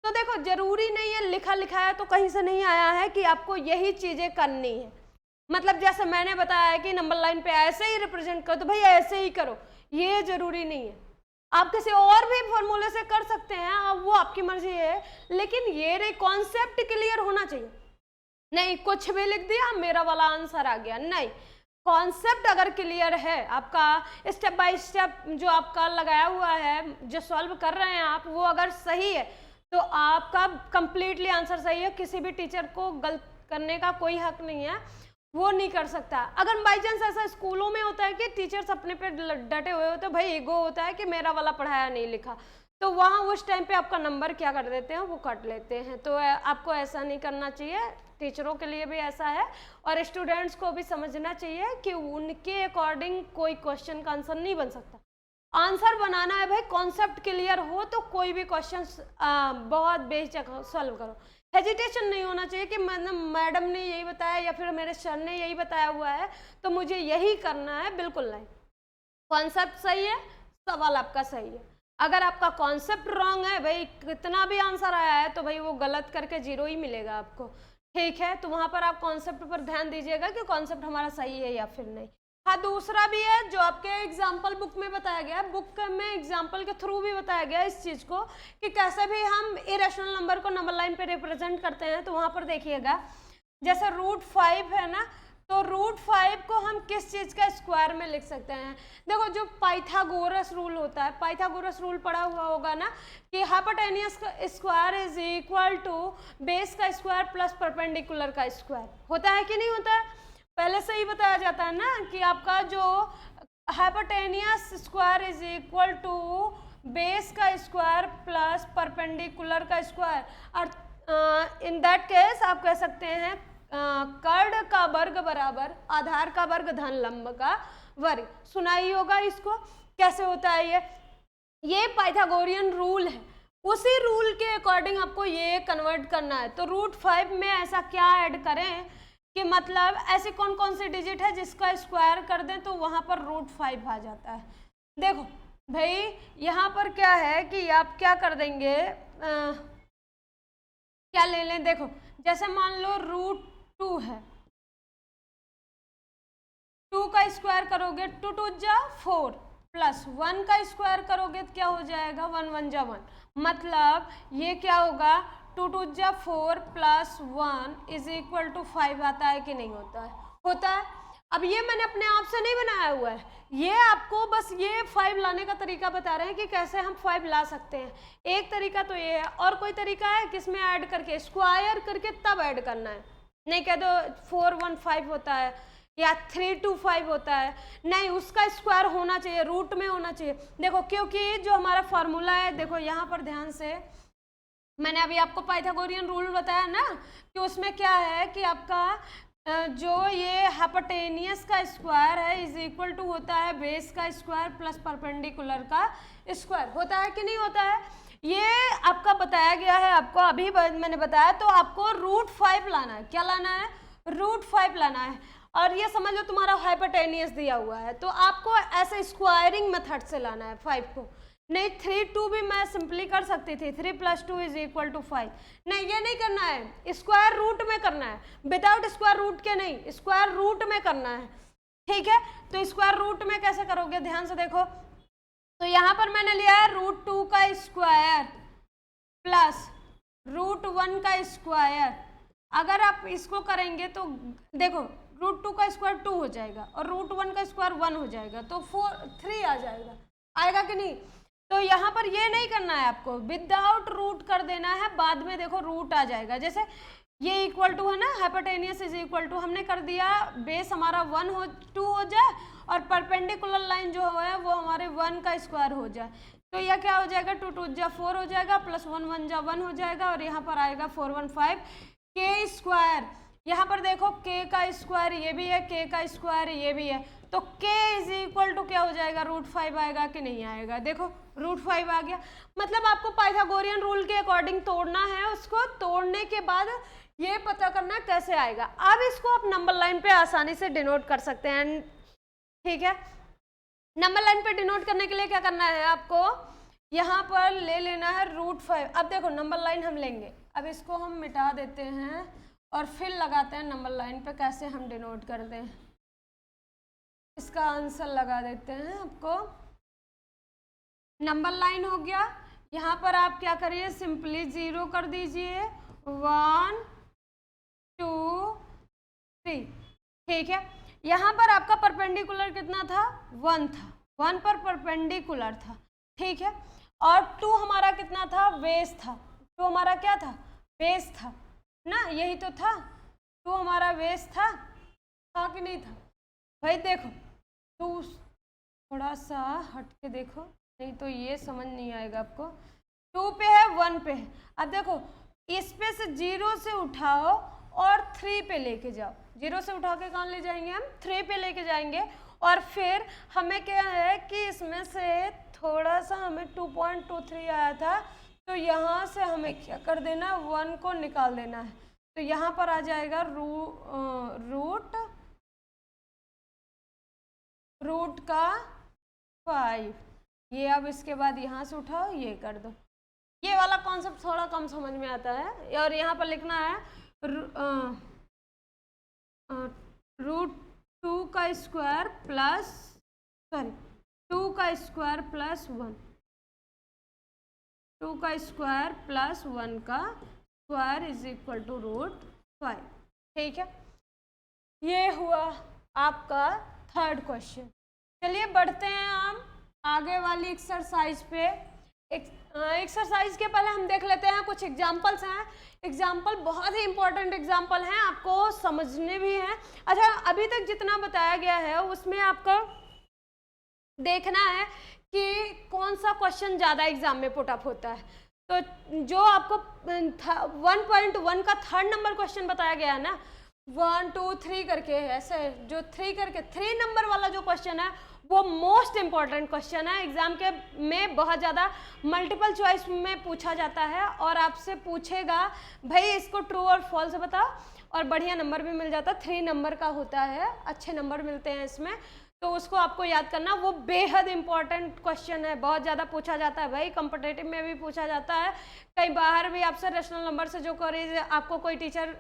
[SPEAKER 1] तो देखो जरूरी नहीं है लिखा लिखाया तो कहीं से नहीं आया है कि आपको यही चीज़ें करनी है। मतलब जैसे मैंने बताया है कि नंबर लाइन पे ऐसे ही रिप्रेजेंट करो, तो भाई ऐसे ही करो, ये जरूरी नहीं है। आप किसी और भी फॉर्मूले से कर सकते हैं, अब वो आपकी मर्जी है, लेकिन ये रे कॉन्सेप्ट क्लियर होना चाहिए। नहीं कुछ भी लिख दिया मेरा वाला आंसर आ गया, नहीं, कॉन्सेप्ट अगर क्लियर है आपका, स्टेप बाय स्टेप जो आपका लगाया हुआ है, जो सॉल्व कर रहे हैं आप, वो अगर सही है तो आपका कंप्लीटली आंसर सही है। किसी भी टीचर को गलत करने का कोई हक नहीं है, वो नहीं कर सकता। अगर बाई चांस ऐसा स्कूलों में होता है कि टीचर्स अपने पे डटे हुए होते हैं, भाई ईगो होता है कि मेरा वाला पढ़ाया नहीं लिखा, तो वहाँ उस टाइम पे आपका नंबर क्या कर देते हैं, वो काट लेते हैं। तो आपको ऐसा नहीं करना चाहिए, टीचरों के लिए भी ऐसा है और स्टूडेंट्स को भी समझना चाहिए कि उनके अकॉर्डिंग कोई क्वेश्चन का आंसर नहीं बन सकता। आंसर बनाना है भाई, कॉन्सेप्ट क्लियर हो तो कोई भी क्वेश्चन बहुत बेहिचक सॉल्व करो। हेजिटेशन नहीं होना चाहिए कि मैडम ने यही बताया या फिर मेरे सर ने यही बताया हुआ है तो मुझे यही करना है, बिल्कुल नहीं। कॉन्सेप्ट सही है, सवाल आपका सही है। अगर आपका कॉन्सेप्ट रॉन्ग है, भाई कितना भी आंसर आया है तो भाई वो गलत करके 0 ही मिलेगा आपको, ठीक है। तो वहाँ पर आप कॉन्सेप्ट पर ध्यान दीजिएगा कि कॉन्सेप्ट हमारा सही है या फिर नहीं। हाँ दूसरा भी है जो आपके एग्जाम्पल बुक में बताया गया है, बुक में एग्जाम्पल के थ्रू भी बताया गया है इस चीज़ को कि कैसे भी हम इरेशनल नंबर को नंबर लाइन पे रिप्रेजेंट करते हैं। तो वहाँ पर देखिएगा जैसे √5 है ना, तो √5 को हम किस चीज़ का स्क्वायर में लिख सकते हैं। देखो जो पाइथागोरस रूल होता है, पाइथागोरस रूल पढ़ा हुआ होगा ना कि हाइपोटेनियस का square is equal to base का स्क्वायर प्लस परपेंडिकुलर का स्क्वायर, होता है कि नहीं होता है। पहले से ही बताया जाता है ना कि आपका जो hypotenuse square is equal to base का स्क्वायर प्लस परपेंडिकुलर का स्क्वायर, और इन दैट केस आप कह सकते हैं कर्ण का वर्ग बराबर आधार का वर्ग धन लंब का वर्ग। सुना ही होगा इसको, कैसे होता है ये पाइथागोरियन रूल है, उसी रूल के अकॉर्डिंग आपको ये कन्वर्ट करना है। तो √5 में ऐसा क्या ऐड करें कि मतलब ऐसे कौन कौन से डिजिट है जिसका स्क्वायर कर दें तो वहां पर √5 आ जाता है। देखो भाई यहाँ पर क्या है कि आप क्या कर देंगे, क्या ले लें, देखो जैसे मान लो √2 है, 2 का स्क्वायर करोगे 2 2 जा 4 प्लस 1 का स्क्वायर करोगे तो क्या हो जाएगा 1 1 जा 1, मतलब ये क्या होगा 2 2 जा 4 प्लस 1 इज इक्वल टू 5 आता है कि नहीं होता है, होता है। अब ये मैंने अपने आप से नहीं बनाया हुआ है, ये आपको बस ये 5 लाने का तरीका बता रहे हैं कि कैसे हम 5 ला सकते हैं। एक तरीका तो ये है, और कोई तरीका है किसमें ऐड करके स्क्वायर करके तब ऐड करना है, नहीं कह दो 4 1 5 होता है या 3 2 5 होता है, नहीं उसका स्क्वायर होना चाहिए, रूट में होना चाहिए। देखो क्योंकि जो हमारा फॉर्मूला है, देखो यहाँ पर ध्यान से मैंने अभी आपको पाइथागोरियन रूल बताया ना कि उसमें क्या है कि आपका जो ये हाइपोटेनियस का स्क्वायर है इज इक्वल टू होता है बेस का स्क्वायर प्लस परपेंडिकुलर का स्क्वायर, होता है कि नहीं होता है। ये आपका बताया गया है, आपको अभी मैंने बताया, तो आपको √5 लाना है। क्या लाना है? √5 लाना है। और ये समझ लो तुम्हारा हाइपोटेनियस दिया हुआ है, तो आपको ऐसे स्क्वायरिंग मेथड से लाना है 5 को। नहीं 3 2 भी मैं सिंपली कर सकती थी, 3 + 2 = 5। नहीं, ये नहीं करना है, स्क्वायर रूट में करना है, विदाउट स्क्वायर रूट के नहीं, स्क्वायर रूट में करना है। ठीक है, तो स्क्वायर रूट में कैसे करोगे, ध्यान से देखो। तो यहाँ पर मैंने लिया है √2 का स्क्वायर प्लस √1 का स्क्वायर। अगर आप इसको करेंगे तो देखो √2 का स्क्वायर 2 हो जाएगा और √1 का स्क्वायर 1 हो जाएगा, तो 3 आ जाएगा, आएगा कि नहीं? तो यहाँ पर ये नहीं करना है आपको, विदाउट रूट कर देना है, बाद में देखो रूट आ जाएगा। जैसे ये इक्वल टू है ना, हाइपोटेनियस इज इक्वल टू, हमने कर दिया बेस हमारा 2 हो जाए और परपेंडिकुलर लाइन जो है वो हमारे 1 का स्क्वायर हो जाए, तो यह क्या हो जाएगा, 2 2 जा 4 हो जाएगा, प्लस 1 1 जा 1 हो जाएगा, और यहाँ पर आएगा 415 के स्क्वायर। यहाँ पर देखो k का स्क्वायर ये भी है, k का स्क्वायर ये भी है, तो k इज इक्वल टू क्या हो जाएगा, √5 आएगा कि नहीं आएगा? देखो √5 आ गया। मतलब आपको पाइथागोरियन रूल के अकॉर्डिंग तोड़ना है, उसको तोड़ने के बाद ये पता करना कैसे आएगा। अब इसको आप नंबर लाइन पे आसानी से डिनोट कर सकते हैं। ठीक है, नंबर लाइन पे डिनोट करने के लिए क्या करना है आपको, यहाँ पर ले लेना है √5। अब देखो नंबर लाइन हम लेंगे, अब इसको हम मिटा देते हैं और फिर लगाते हैं नंबर लाइन पे, कैसे हम डिनोट करते हैं, इसका आंसर लगा देते हैं। आपको नंबर लाइन हो गया, यहाँ पर आप क्या करिए, सिंपली 0 कर दीजिए, 1 2 3। ठीक है, यहाँ पर आपका परपेंडिकुलर कितना था, 1 था, 1 पर परपेंडिकुलर था। ठीक है, और 2 हमारा कितना था, बेस था, 2 हमारा क्या था, बेस था ना, यही तो था, 2 हमारा बेस था कि नहीं था भाई? देखो 2 थोड़ा सा हट के देखो, नहीं तो ये समझ नहीं आएगा आपको। 2 पे है, 1 पे है। अब देखो इस पे से 0 से उठाओ और 3 पे लेके जाओ, 0 से उठा के कहाँ ले जाएंगे हम, 3 पे लेके जाएंगे, और फिर हमें क्या है कि इसमें से थोड़ा सा हमें 2.23 आया था, तो यहाँ से हमें क्या कर देना, 1 को निकाल देना है, तो यहाँ पर आ जाएगा रूट का 5। ये अब इसके बाद यहाँ से उठाओ, ये कर दो। ये वाला कॉन्सेप्ट थोड़ा कम समझ में आता है, और यहाँ पर लिखना है √2 का स्क्वायर प्लस 2 का स्क्वायर प्लस 1, 2 का स्क्वायर प्लस 1 का स्क्वायर इज इक्वल टू √5। ठीक है, ये हुआ आपका थर्ड क्वेश्चन। चलिए बढ़ते हैं हम आगे वाली एक्सरसाइज पे। एक्सरसाइज के पहले हम देख लेते हैं कुछ एग्जाम्पल्स हैं। एग्जाम्पल बहुत ही इंपॉर्टेंट एग्जाम्पल हैं, आपको समझने भी हैं। अच्छा, अभी तक जितना बताया गया है उसमें आपको देखना है कि कौन सा क्वेश्चन ज़्यादा एग्जाम में पुट अप होता है। तो जो आपको 1.1 का 3rd नंबर क्वेश्चन बताया गया है ना, 1 2 3 करके, ऐसे जो 3 करके 3 नंबर वाला जो क्वेश्चन है वो मोस्ट इम्पॉर्टेंट क्वेश्चन है। एग्जाम के में बहुत ज़्यादा मल्टीपल चॉइस में पूछा जाता है, और आपसे पूछेगा भाई इसको ट्रू और फॉल्स बताओ, और बढ़िया नंबर भी मिल जाता है, 3 नंबर का होता है, अच्छे नंबर मिलते हैं इसमें, तो उसको आपको याद करना। वो बेहद इंपॉर्टेंट क्वेश्चन है, बहुत ज़्यादा पूछा जाता है भाई, कॉम्पिटिटिव में भी पूछा जाता है, कहीं बाहर भी आपसे रेशनल नंबर से जो क्वेरीज आपको कोई टीचर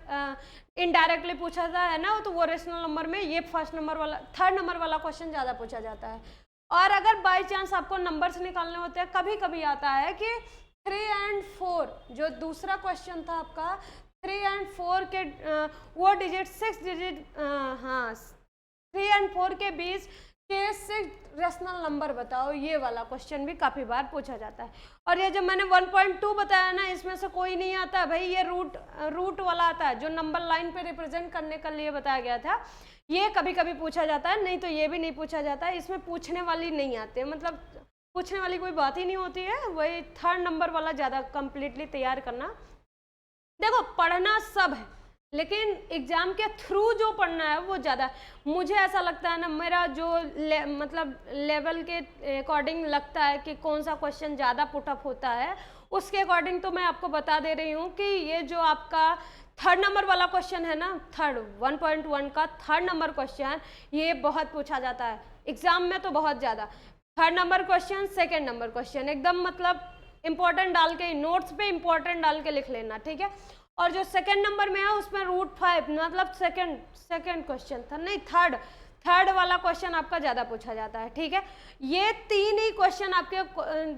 [SPEAKER 1] इनडायरेक्टली पूछा जाता है ना, तो वो रेशनल नंबर में ये 3rd नंबर वाला क्वेश्चन ज़्यादा पूछा जाता है। और अगर बाई चांस आपको नंबर्स निकालने होते हैं, कभी कभी आता है कि 3 और 4, जो दूसरा क्वेश्चन था आपका 3 और 4 के वो डिजिट 6 डिजिट, हाँ 3 और 4 के बीच के 6 रेशनल नंबर बताओ, ये वाला क्वेश्चन भी काफ़ी बार पूछा जाता है। और ये जब मैंने 1.2 बताया ना, इसमें से कोई नहीं आता भाई, ये रूट वाला आता है जो नंबर लाइन पे रिप्रेजेंट करने के लिए बताया गया था, ये कभी कभी पूछा जाता है, नहीं तो ये भी नहीं पूछा जाता है। इसमें पूछने वाली नहीं आते, मतलब पूछने वाली कोई बात ही नहीं होती है, वही 3rd नंबर वाला ज़्यादा कंप्लीटली तैयार करना। देखो पढ़ना सब है, लेकिन एग्जाम के थ्रू जो पढ़ना है वो ज़्यादा, मुझे ऐसा लगता है ना, मेरा जो मतलब लेवल के अकॉर्डिंग लगता है कि कौन सा क्वेश्चन ज़्यादा पुटअप होता है, उसके अकॉर्डिंग तो मैं आपको बता दे रही हूँ कि ये जो आपका थर्ड नंबर वाला क्वेश्चन है ना, थर्ड 1.1 का थर्ड नंबर क्वेश्चन, ये बहुत पूछा जाता है एग्जाम में तो बहुत ज़्यादा। Third number question, second number question, एकदम मतलब इंपॉर्टेंट डाल के, नोट्स पे इंपॉर्टेंट डाल के लिख लेना, ठीक है। और जो सेकेंड नंबर में है उसमें √5 मतलब सेकेंड क्वेश्चन था, नहीं थर्ड वाला क्वेश्चन आपका ज़्यादा पूछा जाता है, ठीक है। ये 3 ही क्वेश्चन आपके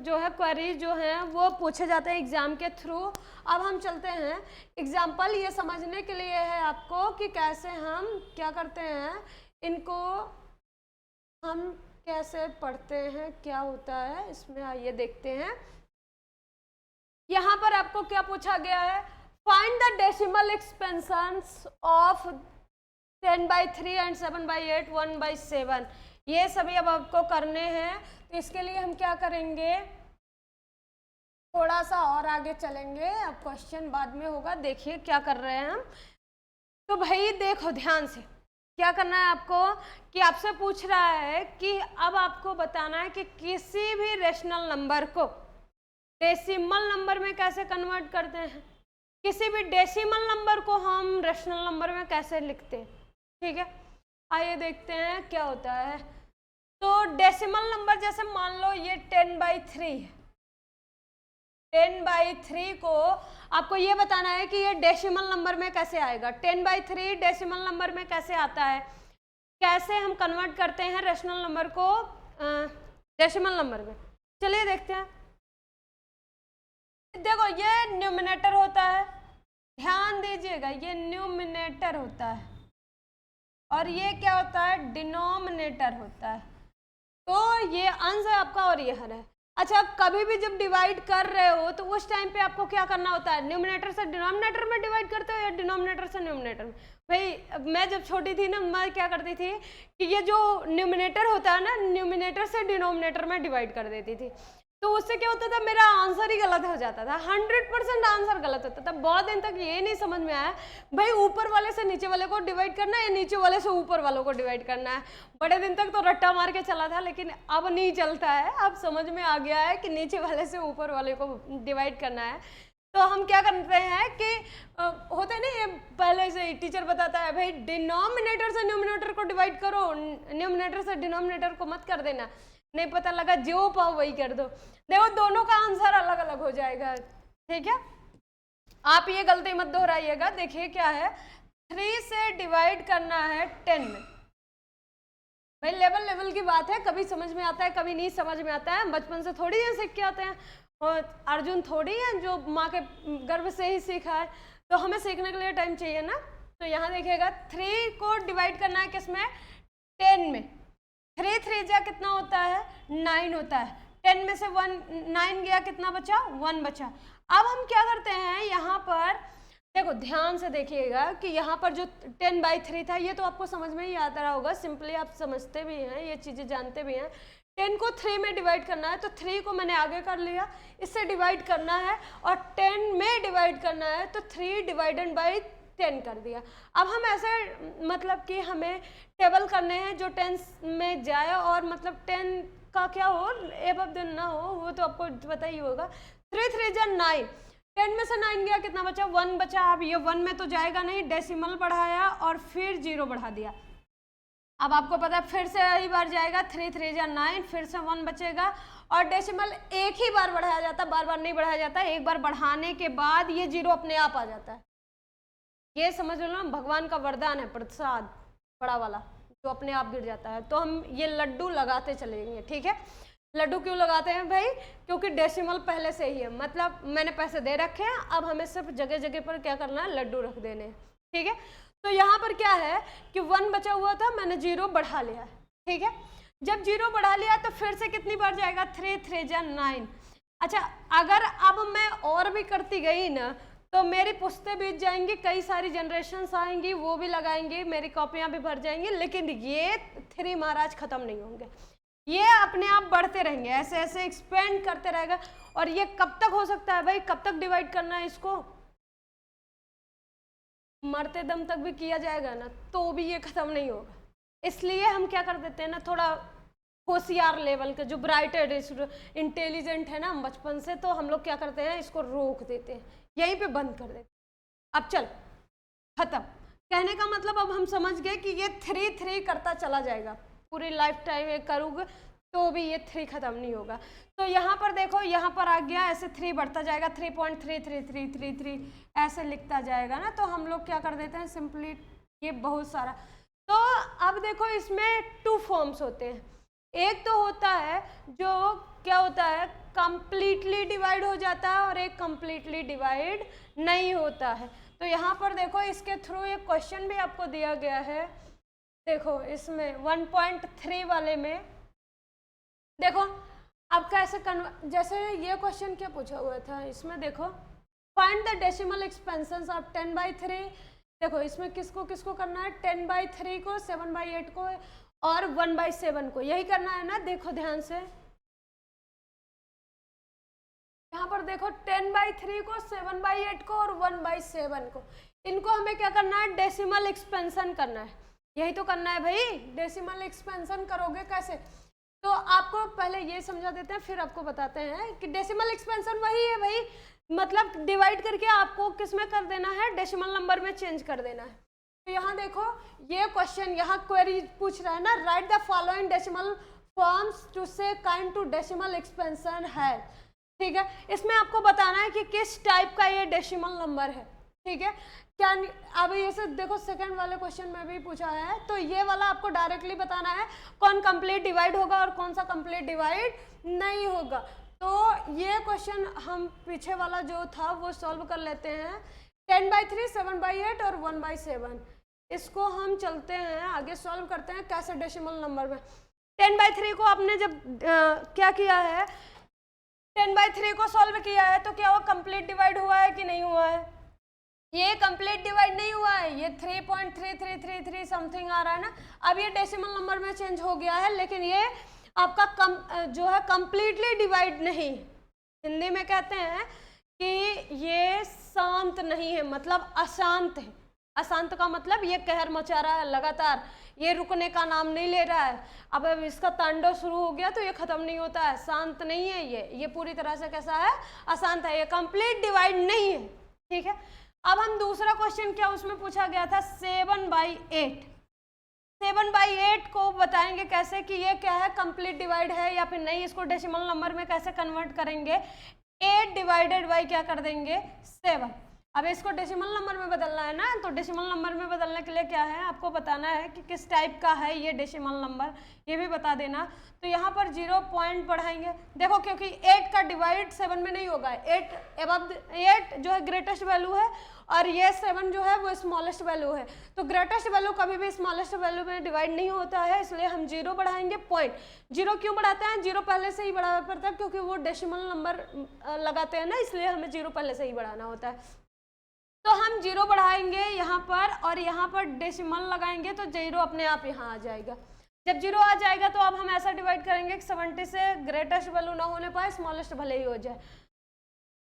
[SPEAKER 1] जो है क्वेरी जो है वो पूछे जाते हैं एग्जाम के थ्रू। अब हम चलते हैं एग्जाम्पल, ये समझने के लिए है आपको कि कैसे हम क्या करते हैं, इनको हम कैसे पढ़ते हैं, क्या होता है इसमें, आइए देखते हैं। यहाँ पर आपको क्या पूछा गया है, find the decimal expansions of 10/3 and 7/8 1/7। ये सभी अब आपको करने हैं, तो इसके लिए हम क्या करेंगे, थोड़ा सा और आगे चलेंगे, अब क्वेश्चन बाद में होगा, देखिए क्या कर रहे हैं हम। तो भाई देखो ध्यान से, क्या करना है आपको कि आपसे पूछ रहा है कि अब आपको बताना है कि किसी भी रेशनल नंबर को डेसिमल नंबर में कैसे कन्वर्ट करते हैं, किसी भी डेसिमल नंबर को हम रेशनल नंबर में कैसे लिखते हैं, ठीक है। आइए देखते हैं क्या होता है। तो डेसिमल नंबर जैसे मान लो ये 10/3 है, 10/3 को आपको ये बताना है कि ये डेसिमल नंबर में कैसे आएगा, 10/3 डेसिमल नंबर में कैसे आता है, कैसे हम कन्वर्ट करते हैं रेशनल नंबर को डेसिमल नंबर में। चलिए देखते हैं। देखो ये न्यूमिनेटर होता है, ध्यान दीजिएगा, ये न्यूमिनेटर होता है और ये क्या होता है, डिनोमिनेटर होता है। तो ये अंश है आपका और ये हर है। अच्छा, कभी भी जब डिवाइड कर रहे हो तो उस टाइम पे आपको क्या करना होता है, न्यूमिनेटर से डिनोमिनेटर में डिवाइड करते हो या डिनोमिनेटर से न्यूमिनेटर में। भाई मैं जब छोटी थी ना, मैं क्या करती थी कि ये जो न्यूमिनेटर होता है ना, न्यूमिनेटर से डिनोमिनेटर में डिवाइड कर देती थी, तो उससे क्या होता था, मेरा आंसर ही गलत हो जाता था, 100% आंसर गलत होता था। बहुत दिन तक ये नहीं समझ में आया भाई ऊपर वाले से नीचे वाले को डिवाइड करना है या नीचे वाले से ऊपर वालों को डिवाइड करना है। बड़े दिन तक तो रट्टा मार के चला था, लेकिन अब नहीं चलता है, अब समझ में आ गया है कि नीचे वाले से ऊपर वाले को डिवाइड करना है। तो हम क्या करते हैं कि होता है ना, ये पहले से ही टीचर बताता है भाई डिनोमिनेटर से न्यूमिनेटर को डिवाइड करो, न्यूमिनेटर से डिनोमिनेटर को मत कर देना, नहीं पता लगा जो पाओ वही कर दो। देखो दोनों का आंसर अलग अलग हो जाएगा, ठीक है। आप ये गलती मत दोहराइएगा। देखिए क्या है, 3 से डिवाइड करना है 10 में। भाई लेवल की बात है, कभी समझ में आता है कभी नहीं समझ में आता है, बचपन से थोड़ी है सीख के आते हैं, और अर्जुन थोड़ी है जो माँ के गर्भ से ही सीखा है, तो हमें सीखने के लिए टाइम चाहिए ना। तो यहाँ देखिएगा 3 को डिवाइड करना है किसमें, 10 में। 3 3 जा कितना होता है, 9 होता है, 10 में से 9 गया, कितना बचा, 1 बचा। अब हम क्या करते हैं यहाँ पर, देखो ध्यान से देखिएगा कि यहाँ पर जो 10/3 था ये तो आपको समझ में ही आता रहा होगा, सिंपली आप समझते भी हैं, ये चीज़ें जानते भी हैं। 10 को 3 में डिवाइड करना है, तो 3 को मैंने आगे कर लिया, इससे डिवाइड करना है, और 10 में डिवाइड करना है तो 3 डिवाइडेड बाई 10 कर दिया। अब हम ऐसे मतलब कि हमें टेबल करने हैं जो 10 में जाए और मतलब 10 का क्या हो, एबव देन ना हो, वो तो आपको पता ही होगा। 3 3 जा 9, 10 में से 9 गया, कितना बचा, 1 बचा। अब ये 1 में तो जाएगा नहीं, डेसिमल बढ़ाया और फिर 0 बढ़ा दिया। अब आपको पता है फिर से यही बार जाएगा, 3 3 जा 9, फिर से 1 बचेगा, और डेसिमल एक ही बार बढ़ाया जाता है, बार बार नहीं बढ़ाया जाता, एक बार बढ़ाने के बाद ये 0 अपने आप आ जाता है। ये समझ लो भगवान का वरदान है, प्रसाद बड़ा वाला जो अपने आप गिर जाता है। तो हम ये लड्डू लगाते चलेंगे, ठीक है। लड्डू क्यों लगाते हैं भाई, क्योंकि डेसिमल पहले से ही है, मतलब मैंने पैसे दे रखे हैं, अब हमें सिर्फ जगह जगह पर क्या करना है, लड्डू रख देने हैं, ठीक है। तो यहाँ पर क्या है कि 1 बचा हुआ था, मैंने 0 बढ़ा लिया है, ठीक है। जब 0 बढ़ा लिया तो फिर से कितनी बार जाएगा, 3 3 जा 9। अच्छा, अगर अब मैं और भी करती गई ना तो मेरी पुश्तें बीत जाएंगी, कई सारी जनरेशन्स आएंगी, वो भी लगाएंगी, मेरी कॉपियां भी भर जाएंगी, लेकिन ये 3 महाराज खत्म नहीं होंगे, ये अपने आप बढ़ते रहेंगे, ऐसे ऐसे एक्सपेंड करते रहेगा। और ये कब तक हो सकता है भाई, कब तक डिवाइड करना है इसको, मरते दम तक भी किया जाएगा ना तो भी ये खत्म नहीं होगा। इसलिए हम क्या कर देते हैं ना, थोड़ा होशियार लेवल के, जो ब्राइटेड इंटेलिजेंट है ना हम बचपन से, तो हम लोग क्या करते हैं, इसको रोक देते हैं, यहीं पे बंद कर देते हैं। अब चल खत्म। कहने का मतलब अब हम समझ गए कि ये 3 करता चला जाएगा, पूरी लाइफ टाइम ये करूँगा तो भी ये 3 खत्म नहीं होगा। तो यहाँ पर देखो, यहाँ पर आ गया, ऐसे 3 बढ़ता जाएगा, 3.33333 ऐसे लिखता जाएगा ना। तो हम लोग क्या कर देते हैं सिंपली, ये बहुत सारा। तो अब देखो इसमें 2 फॉर्म्स होते हैं, एक तो होता है जो क्या होता है कंप्लीटली डिवाइड हो जाता है और एक कंप्लीटली डिवाइड नहीं होता है। तो यहाँ पर देखो इसके थ्रू एक क्वेश्चन भी आपको दिया गया है, देखो इसमें 1.3 वाले में देखो अब कैसे जैसे ये क्वेश्चन क्या पूछा हुआ था इसमें, देखो find the decimal expansion of 10/3। देखो इसमें किसको किसको करना है, 10/3 को, 7/8 को और 1/7 को, यही करना है ना। देखो ध्यान से यहाँ पर देखो 10/3 को, 7/8 को और 1/7 को, इनको हमें क्या करना है, डेसिमल एक्सपेंशन करना है। यही तो करना है भाई, डेसिमल एक्सपेंशन करोगे कैसे, तो आपको पहले ये समझा देते हैं फिर आपको बताते हैं कि डेसिमल एक्सपेंशन वही है भाई, मतलब डिवाइड करके आपको किस में कर देना है, डेसिमल नंबर में चेंज कर देना है। तो यहाँ देखो ये क्वेश्चन, यहाँ क्वेरी पूछ रहा है ना, write the following decimal forms to से काइंड टू डेसिमल एक्सपेंशन है, ठीक है। इसमें आपको बताना है कि किस टाइप का ये डेसिमल नंबर है, ठीक है। क्या अब ये से देखो सेकंड वाले क्वेश्चन में भी पूछा है, तो ये वाला आपको डायरेक्टली बताना है कौन कंप्लीट डिवाइड होगा और कौन सा कंप्लीट डिवाइड नहीं होगा। तो ये क्वेश्चन हम पीछे वाला जो था वो सॉल्व कर लेते हैं, 10/3, 7/8 और 1/7, इसको हम चलते हैं आगे सॉल्व करते हैं कैसे डेसिमल नंबर में। 10/3 को आपने जब क्या किया है, 10/3 को सॉल्व किया है तो क्या वो कंप्लीट डिवाइड हुआ है कि नहीं हुआ है, ये कंप्लीट डिवाइड नहीं हुआ है, ये 3.3333 समथिंग आ रहा है ना। अब ये डेसिमल नंबर में चेंज हो गया है, लेकिन ये आपका जो है कंप्लीटली डिवाइड नहीं, हिंदी में कहते हैं कि ये शांत नहीं है, मतलब अशांत है। अशांत का मतलब ये कहर मचा रहा है लगातार, ये रुकने का नाम नहीं ले रहा है। अब इसका तांडव शुरू हो गया तो ये खत्म नहीं होता है, शांत नहीं है ये पूरी तरह से कैसा है, अशांत है, ये कंप्लीट डिवाइड नहीं है, ठीक है। अब हम दूसरा क्वेश्चन क्या उसमें पूछा गया था, 7/8, 7/8 को बताएंगे कैसे कि ये क्या है, कंप्लीट डिवाइड है या फिर नहीं, इसको डेसिमल नंबर में कैसे कन्वर्ट करेंगे, 8 डिवाइडेड बाई क्या कर देंगे 7। अब इसको डेसिमल नंबर में बदलना है ना, तो डेसिमल नंबर में बदलने के लिए क्या है आपको बताना है कि किस टाइप का है ये डेसिमल नंबर, ये भी बता देना। तो यहाँ पर 0 पॉइंट बढ़ाएंगे, देखो क्योंकि 8 का डिवाइड 7 में नहीं होगा, 8 जो है ग्रेटेस्ट वैल्यू है और ये 7 जो है वो स्मॉलेस्ट वैल्यू है, तो ग्रेटेस्ट वैल्यू कभी भी स्मॉलेस्ट वैल्यू में डिवाइड नहीं होता है, इसलिए हम 0 बढ़ाएंगे पॉइंट। 0 क्यों बढ़ाते हैं, 0 पहले से ही बढ़ाना पड़ता है क्योंकि वो डेसिमल नंबर लगाते हैं ना, इसलिए हमें 0 पहले से ही बढ़ाना होता है। तो हम 0 बढ़ाएंगे यहाँ पर और यहाँ पर डेसिमल लगाएंगे तो 0 अपने आप यहाँ आ जाएगा। जब 0 आ जाएगा तो अब हम ऐसा डिवाइड करेंगे कि 70 से ग्रेटेस्ट वैल्यू ना होने पाए, स्मॉलेस्ट भले ही हो जाए।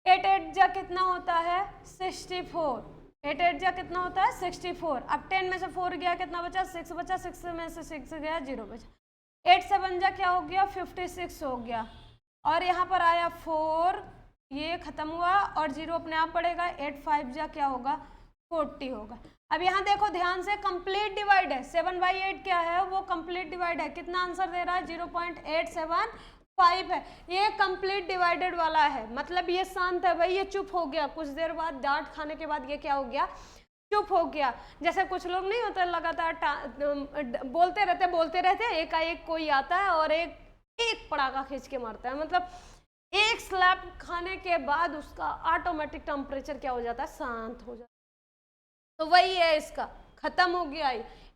[SPEAKER 1] 8 जा कितना होता है 64, 8 जा कितना होता है 64। अब 10 में से 4 गया कितना बचा 6 बचा, 6 में से 6 गया 0 बचा। 8 7 जा क्या हो गया 56 हो गया और यहाँ पर आया 4, ये खत्म हुआ और 0 अपने आप बढ़ेगा, 8 5 जा क्या होगा 40 होगा। अब यहाँ देखो ध्यान से, कंप्लीट डिवाइड है, 7/8 क्या है वो कंप्लीट डिवाइड है, कितना आंसर दे रहा है 0.875 है, ये कंप्लीट डिवाइडेड वाला है, मतलब ये शांत है भाई, ये चुप हो गया, कुछ देर बाद डांट खाने के बाद ये क्या हो गया चुप हो गया। जैसे कुछ लोग नहीं होते लगातार बोलते रहते एकाएक कोई आता है और एक पड़ाका खींच के मारता है, मतलब एक स्लैप खाने के बाद उसका ऑटोमेटिक टेम्परेचर क्या हो जाता है शांत हो जाता है। तो वही है, इसका खत्म हो गया,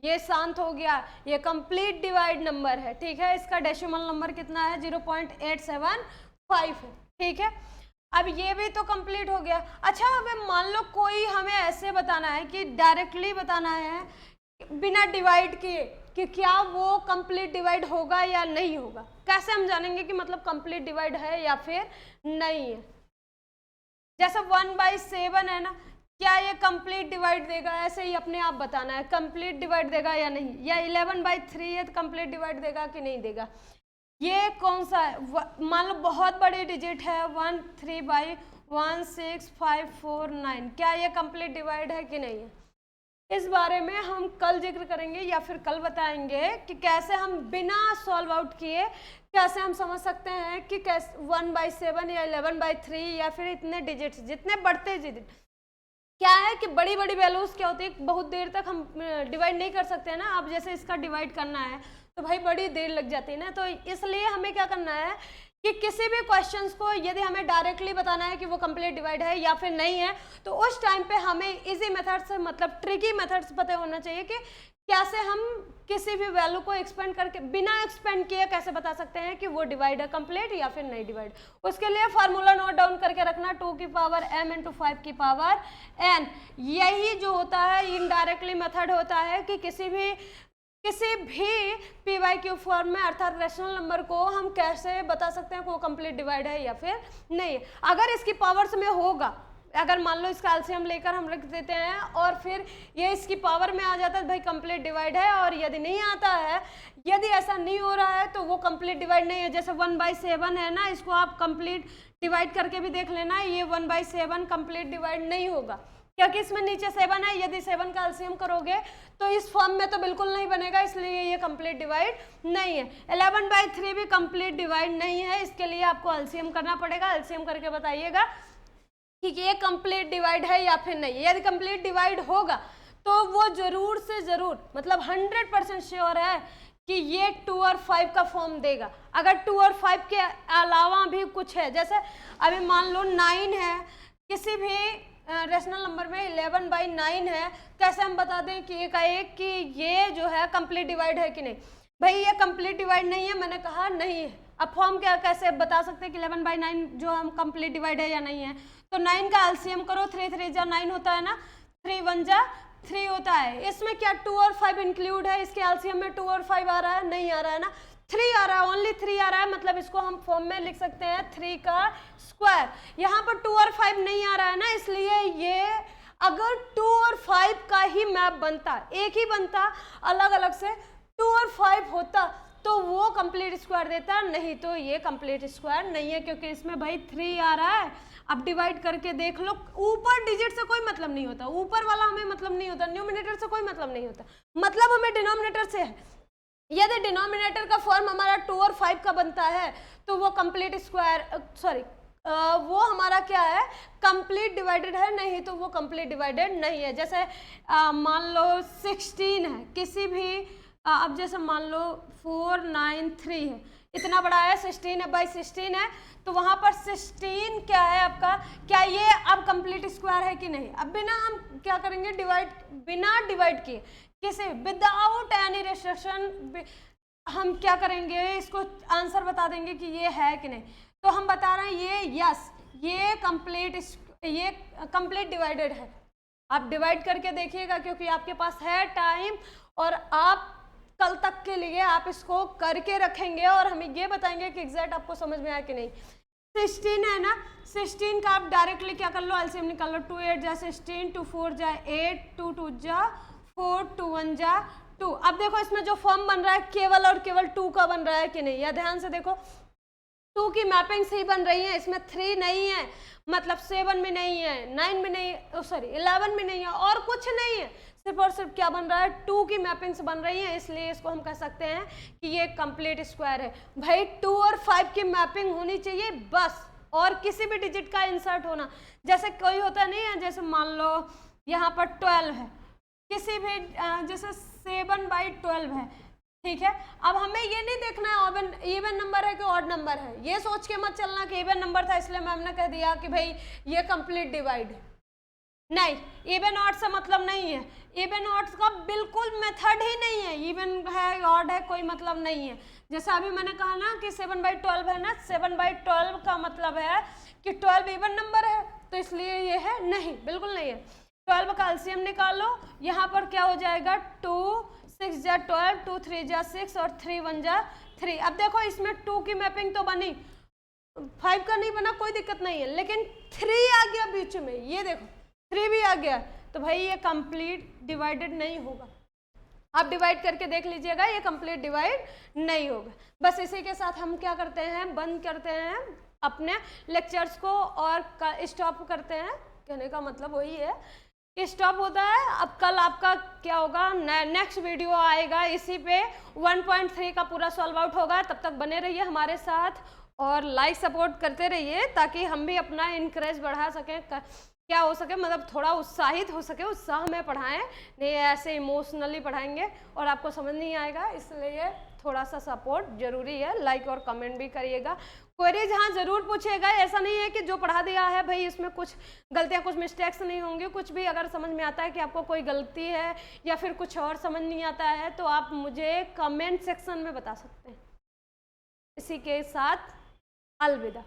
[SPEAKER 1] ये शांत हो गया, ये कंप्लीट डिवाइड नंबर है, ठीक है। इसका डेसिमल नंबर कितना है 0.875 है, ठीक है। अब ये भी तो कंप्लीट हो गया। अच्छा अब मान लो कोई हमें ऐसे बताना है कि डायरेक्टली बताना है बिना डिवाइड किए कि क्या वो कंप्लीट डिवाइड होगा या नहीं होगा, कैसे हम जानेंगे कि मतलब कंप्लीट डिवाइड है या फिर नहीं है। जैसे 1/7 है ना, क्या ये कंप्लीट डिवाइड देगा, ऐसे ही अपने आप बताना है कंप्लीट डिवाइड देगा या नहीं, या 11/3 है तो कंप्लीट डिवाइड देगा कि नहीं देगा। ये कौन सा है, मान लो बहुत बड़ी डिजिट है 1 3 बाई 1 6 5 4 9, क्या ये कंप्लीट डिवाइड है कि नहीं है? इस बारे में हम कल जिक्र करेंगे या फिर कल बताएंगे कि कैसे हम बिना सॉल्व आउट किए कैसे हम समझ सकते हैं कि कैसे 1/7 या 11/3 या फिर इतने डिजिट्स जितने बढ़ते डिजिट क्या है कि बड़ी बड़ी वैल्यूज क्या होती है, बहुत देर तक हम डिवाइड नहीं कर सकते हैं ना। अब जैसे इसका डिवाइड करना है तो भाई बड़ी देर लग जाती है ना, तो इसलिए हमें क्या करना है कि किसी भी क्वेश्चंस को यदि हमें डायरेक्टली बताना है कि वो कंप्लीट डिवाइड है या फिर नहीं है, तो उस टाइम पे हमें इजी मेथड से मतलब ट्रिकी मेथड्स पता होना चाहिए कि कैसे हम किसी भी वैल्यू को एक्सपेंड करके बिना एक्सपेंड किए कैसे बता सकते हैं कि वो डिवाइड है कंप्लीट या फिर नहीं डिवाइड। उसके लिए फार्मूला नोट डाउन करके रखना, 2 की पावर m इंटू 5 की पावर n। यही जो होता है इनडायरेक्टली मेथड होता है कि किसी भी PYQ फॉर्म में अर्थात रेशनल नंबर को हम कैसे बता सकते हैं कि वो कंप्लीट डिवाइड है या फिर नहीं है। अगर इसकी पावर्स में होगा, अगर मान लो इसका एलसीएम लेकर हम रख देते हैं और फिर ये इसकी पावर में आ जाता है भाई कंप्लीट डिवाइड है, और यदि नहीं आता है, यदि ऐसा नहीं हो रहा है तो वो कंप्लीट डिवाइड नहीं है। जैसे 1/7 है ना, इसको आप कंप्लीट डिवाइड करके भी देख लेना, ये 1/7 कंप्लीट डिवाइड नहीं होगा क्योंकि इसमें नीचे 7 है। यदि 7 का एलसीएम करोगे तो इस फॉर्म में तो बिल्कुल नहीं बनेगा, इसलिए ये कंप्लीट डिवाइड नहीं है। 11/3 भी कंप्लीट डिवाइड नहीं है, इसके लिए आपको एलसीएम करना पड़ेगा। एलसीएम करके बताइएगा कि ये कंप्लीट डिवाइड है या फिर नहीं। यदि कंप्लीट डिवाइड होगा तो वो जरूर से जरूर मतलब 100% श्योर है कि ये 2 और 5 का फॉर्म देगा। अगर 2 और 5 के अलावा भी कुछ है, जैसे अभी मान लो 9 है, किसी भी रेशनल नंबर में 11/9 है, कैसे हम बता दें कि एक कि ये जो है कंप्लीट डिवाइड है कि नहीं? भाई ये कंप्लीट डिवाइड नहीं है, मैंने कहा नहीं है। अब फॉर्म क्या कैसे बता सकते हैं कि 11/9 जो हम कंप्लीट डिवाइड है या नहीं है? तो 9 का एलसीएम करो, 3 3 जा 9 होता है ना, 3 1 जा 3 होता है। इसमें क्या 2 और 5 इंक्लूड है? इसके एलसीएम में 2 और 5 आ रहा है? नहीं आ रहा है ना, 3 आ रहा है, ओनली 3 आ रहा है। मतलब इसको हम फॉर्म में लिख सकते हैं 3 का स्क्वायर। यहाँ पर 2 और 5 नहीं आ रहा है ना, इसलिए ये अगर 2 और 5 का ही मैप बनता, एक ही बनता, अलग अलग से 2 और 5 होता तो वो कंप्लीट स्क्वायर देता, नहीं तो ये कंप्लीट स्क्वायर नहीं है क्योंकि इसमें भाई 3 आ रहा है। अब डिवाइड करके देख लो, ऊपर डिजिट से कोई मतलब नहीं होता, ऊपर वाला हमें मतलब नहीं होता, न्यूमिनेटर से कोई मतलब नहीं होता, मतलब हमें डिनोमिनेटर से है। यदि डिनोमिनेटर का फॉर्म हमारा 2 और 5 का बनता है तो वो कंप्लीट स्क्वायर वो हमारा क्या है, कंप्लीट डिवाइडेड है, नहीं तो वो कंप्लीट डिवाइडेड नहीं है। जैसे मान लो 16 है, किसी भी अब जैसे मान लो 4 9 3 है, इतना बड़ा है, 16/16 है, तो वहां पर 16 क्या है आपका, क्या ये अब कंप्लीट स्क्वायर है कि नहीं? अब बिना हम क्या करेंगे, बिना डिवाइड किए किसी विदाउट एनी रेस्ट्रिक्शन हम क्या करेंगे, इसको आंसर बता देंगे कि ये है कि नहीं। तो हम बता रहे हैं ये यस, ये कंप्लीट डिवाइडेड है। आप डिवाइड करके देखिएगा क्योंकि आपके पास है टाइम, और आप कल तक के लिए आप इसको करके रखेंगे और हमें ये बताएंगे कि एग्जैक्ट आपको समझ में आया कि नहीं। 16 है ना, 16 का आप डायरेक्टली क्या कर लो, एलसीएम निकाल लो। 2 8 जा 16, 2 4 जा 8, 2 2 जा 4, 2 1 जा 2। अब देखो इसमें जो फॉर्म बन रहा है केवल और केवल 2 का बन रहा है कि नहीं, या ध्यान से देखो 2 की मैपिंग सही बन रही है, इसमें 3 नहीं है, मतलब 7 में नहीं है, 9 में नहीं, 11 में नहीं है, और कुछ नहीं है, सिर्फ और सिर्फ क्या बन रहा है, 2 की मैपिंग्स बन रही है, इसलिए इसको हम कह सकते हैं कि ये कंप्लीट स्क्वायर है। भाई 2 और 5 की मैपिंग होनी चाहिए बस, और किसी भी डिजिट का इंसर्ट होना, जैसे कोई होता नहीं है, जैसे मान लो यहाँ पर 12 है, किसी भी जैसे 7/12 है, ठीक है। अब हमें ये नहीं देखना है इवन नंबर है कि ऑड नंबर है, ये सोच के मत चलना कि इवन नंबर था इसलिए मैम ने कह दिया कि भाई ये कंप्लीट डिवाइड है। नहीं, इवन ऑड से मतलब नहीं है, इवन ऑड का बिल्कुल मेथड ही नहीं है, इवन है ऑड है कोई मतलब नहीं है। जैसे अभी मैंने कहा ना कि 7/12 है ना, 7/12 का मतलब है कि 12 इवन नंबर है, तो इसलिए ये है नहीं, बिल्कुल नहीं है। 12 का एलसीएम निकालो, यहाँ पर क्या हो जाएगा, 2 6 जा 12, 2 3 जा 6 और 3 1 जा 3। अब देखो इसमें 2 की मैपिंग तो बनी, 5 का नहीं बना, कोई दिक्कत नहीं है, लेकिन 3 आ गया बीच में, ये देखो 3 भी आ गया, तो भाई ये कंप्लीट डिवाइडेड नहीं होगा। आप डिवाइड करके देख लीजिएगा, ये कंप्लीट डिवाइड नहीं होगा। बस इसी के साथ हम क्या करते हैं, बंद करते हैं अपने लेक्चर्स को और स्टॉप करते हैं। कहने का मतलब वही है कि स्टॉप होता है। अब कल आपका क्या होगा, नेक्स्ट वीडियो आएगा, इसी पे 1.3 का पूरा सॉल्व आउट होगा। तब तक बने रहिए हमारे साथ और लाइक सपोर्ट करते रहिए ताकि हम भी अपना इंकरेज बढ़ा सकें, क्या हो सके, मतलब थोड़ा उत्साहित हो सके, उत्साह में पढ़ाएं, नहीं ऐसे इमोशनली पढ़ाएंगे और आपको समझ नहीं आएगा। इसलिए थोड़ा सा सपोर्ट जरूरी है, लाइक और कमेंट भी करिएगा। क्वेरीज हाँ जरूर पूछिएगा, ऐसा नहीं है कि जो पढ़ा दिया है भाई इसमें कुछ गलतियाँ, कुछ मिस्टेक्स नहीं होंगी। कुछ भी अगर समझ में आता है कि आपको कोई गलती है या फिर कुछ और समझ नहीं आता है तो आप मुझे कमेंट सेक्शन में बता सकते हैं। इसी के साथ अलविदा।